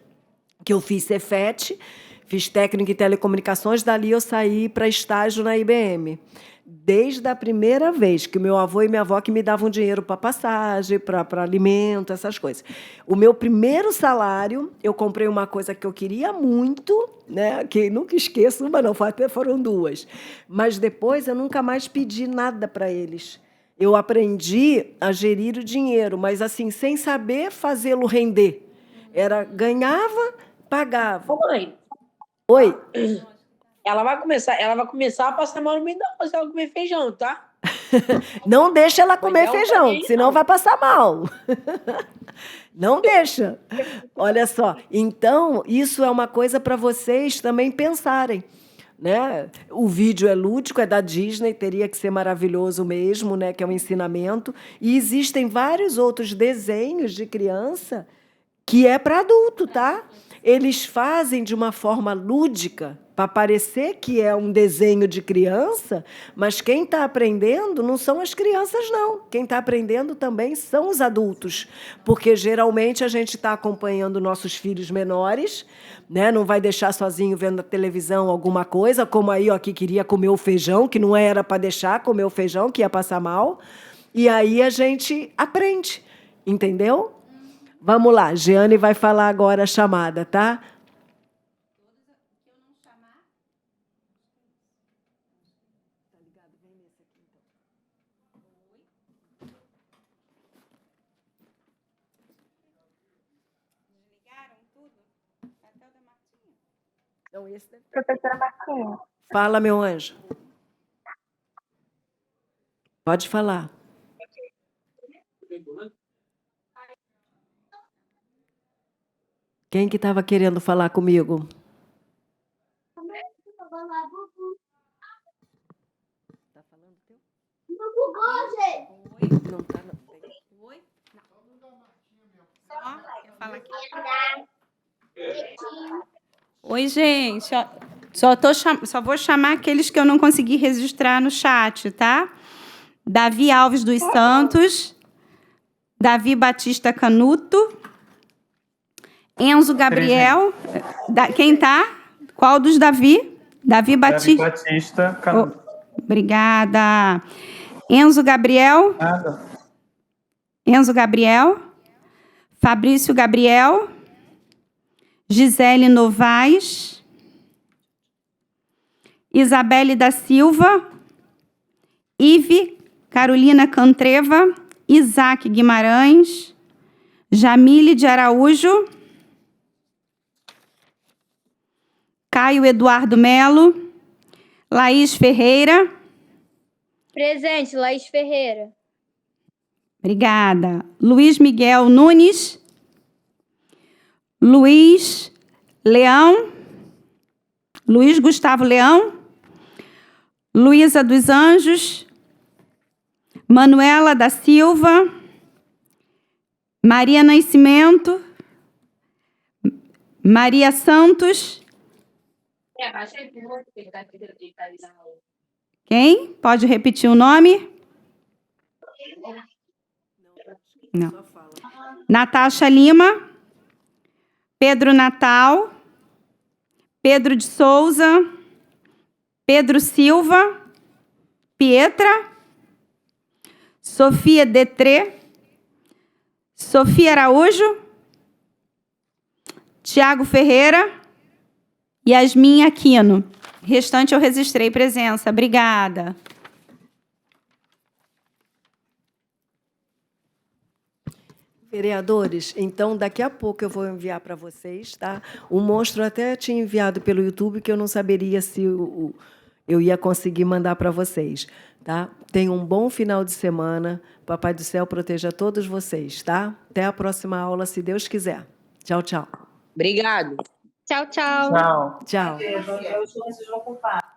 que eu fiz Cefet, fiz técnico em telecomunicações, dali eu saí para estágio na IBM. Desde a primeira vez que meu avô e minha avó que me davam dinheiro para passagem, para alimento, essas coisas. O meu primeiro salário, eu comprei uma coisa que eu queria muito, né? Que nunca esqueço, uma não, até foram duas. Mas depois eu nunca mais pedi nada para eles. Eu aprendi a gerir o dinheiro, mas assim, sem saber fazê-lo render. Ganhava, pagava. Ô, mãe, Oi? ela vai começar a passar mal no meio da rua se ela comer feijão, tá? Não deixa ela comer feijão, também, senão não. vai passar mal. Não deixa. Olha só. Então, isso é uma coisa para vocês também pensarem. Né? O vídeo é lúdico, é da Disney, teria que ser maravilhoso mesmo, né? Que é um ensinamento. E existem vários outros desenhos de criança que é para adulto, tá? Eles fazem de uma forma lúdica, para parecer que é um desenho de criança, mas quem está aprendendo não são as crianças, não. Quem está aprendendo também são os adultos, porque geralmente a gente está acompanhando nossos filhos menores, né? Não vai deixar sozinho vendo na televisão alguma coisa, como aí, ó, que queria comer o feijão, que não era para deixar comer o feijão, que ia passar mal. E aí a gente aprende, entendeu? Vamos lá, Jeane vai falar agora a chamada, tá? Desligaram tudo? Até o da Martinha. Então, esse deve... Professora Martinha. Fala, meu anjo. Pode falar. Quem que estava querendo falar comigo? Tá falando teu? Oi? Não tá, não. Oi? Não. Só, quer falar aqui? Oi, gente. Ó, só vou chamar aqueles que eu não consegui registrar no chat, tá? Davi Alves dos Santos, Davi Batista Canuto, Enzo Gabriel. Quem tá? Qual dos Davi? Davi Batista. Davi Batista Canuto. Obrigada. Enzo Gabriel. Nada. Enzo Gabriel. Fabrício Gabriel. Gisele Novaes. Isabelle da Silva. Ive Carolina Cantreva. Isaac Guimarães. Jamile de Araújo. Caio Eduardo Melo. Laís Ferreira. Presente, Laís Ferreira. Obrigada. Luiz Miguel Nunes. Luiz Leão. Luiz Gustavo Leão. Luísa dos Anjos. Manuela da Silva. Maria Nascimento. Maria Santos. Quem? Pode repetir o nome? Não. Natasha Lima. Pedro Natal. Pedro de Souza. Pedro Silva. Pietra. Sofia Detré. Sofia Araújo. Tiago Ferreira. Yasmin Aquino. Restante eu registrei presença. Obrigada. Vereadores, então daqui a pouco eu vou enviar para vocês, tá? O monstro até tinha enviado pelo YouTube, que eu não saberia se eu ia conseguir mandar para vocês, tá? Tenham um bom final de semana. Papai do Céu proteja todos vocês, tá? Até a próxima aula, se Deus quiser. Tchau, tchau. Obrigado. Tchau, tchau. Tchau. Tchau. Vocês vão ocupar.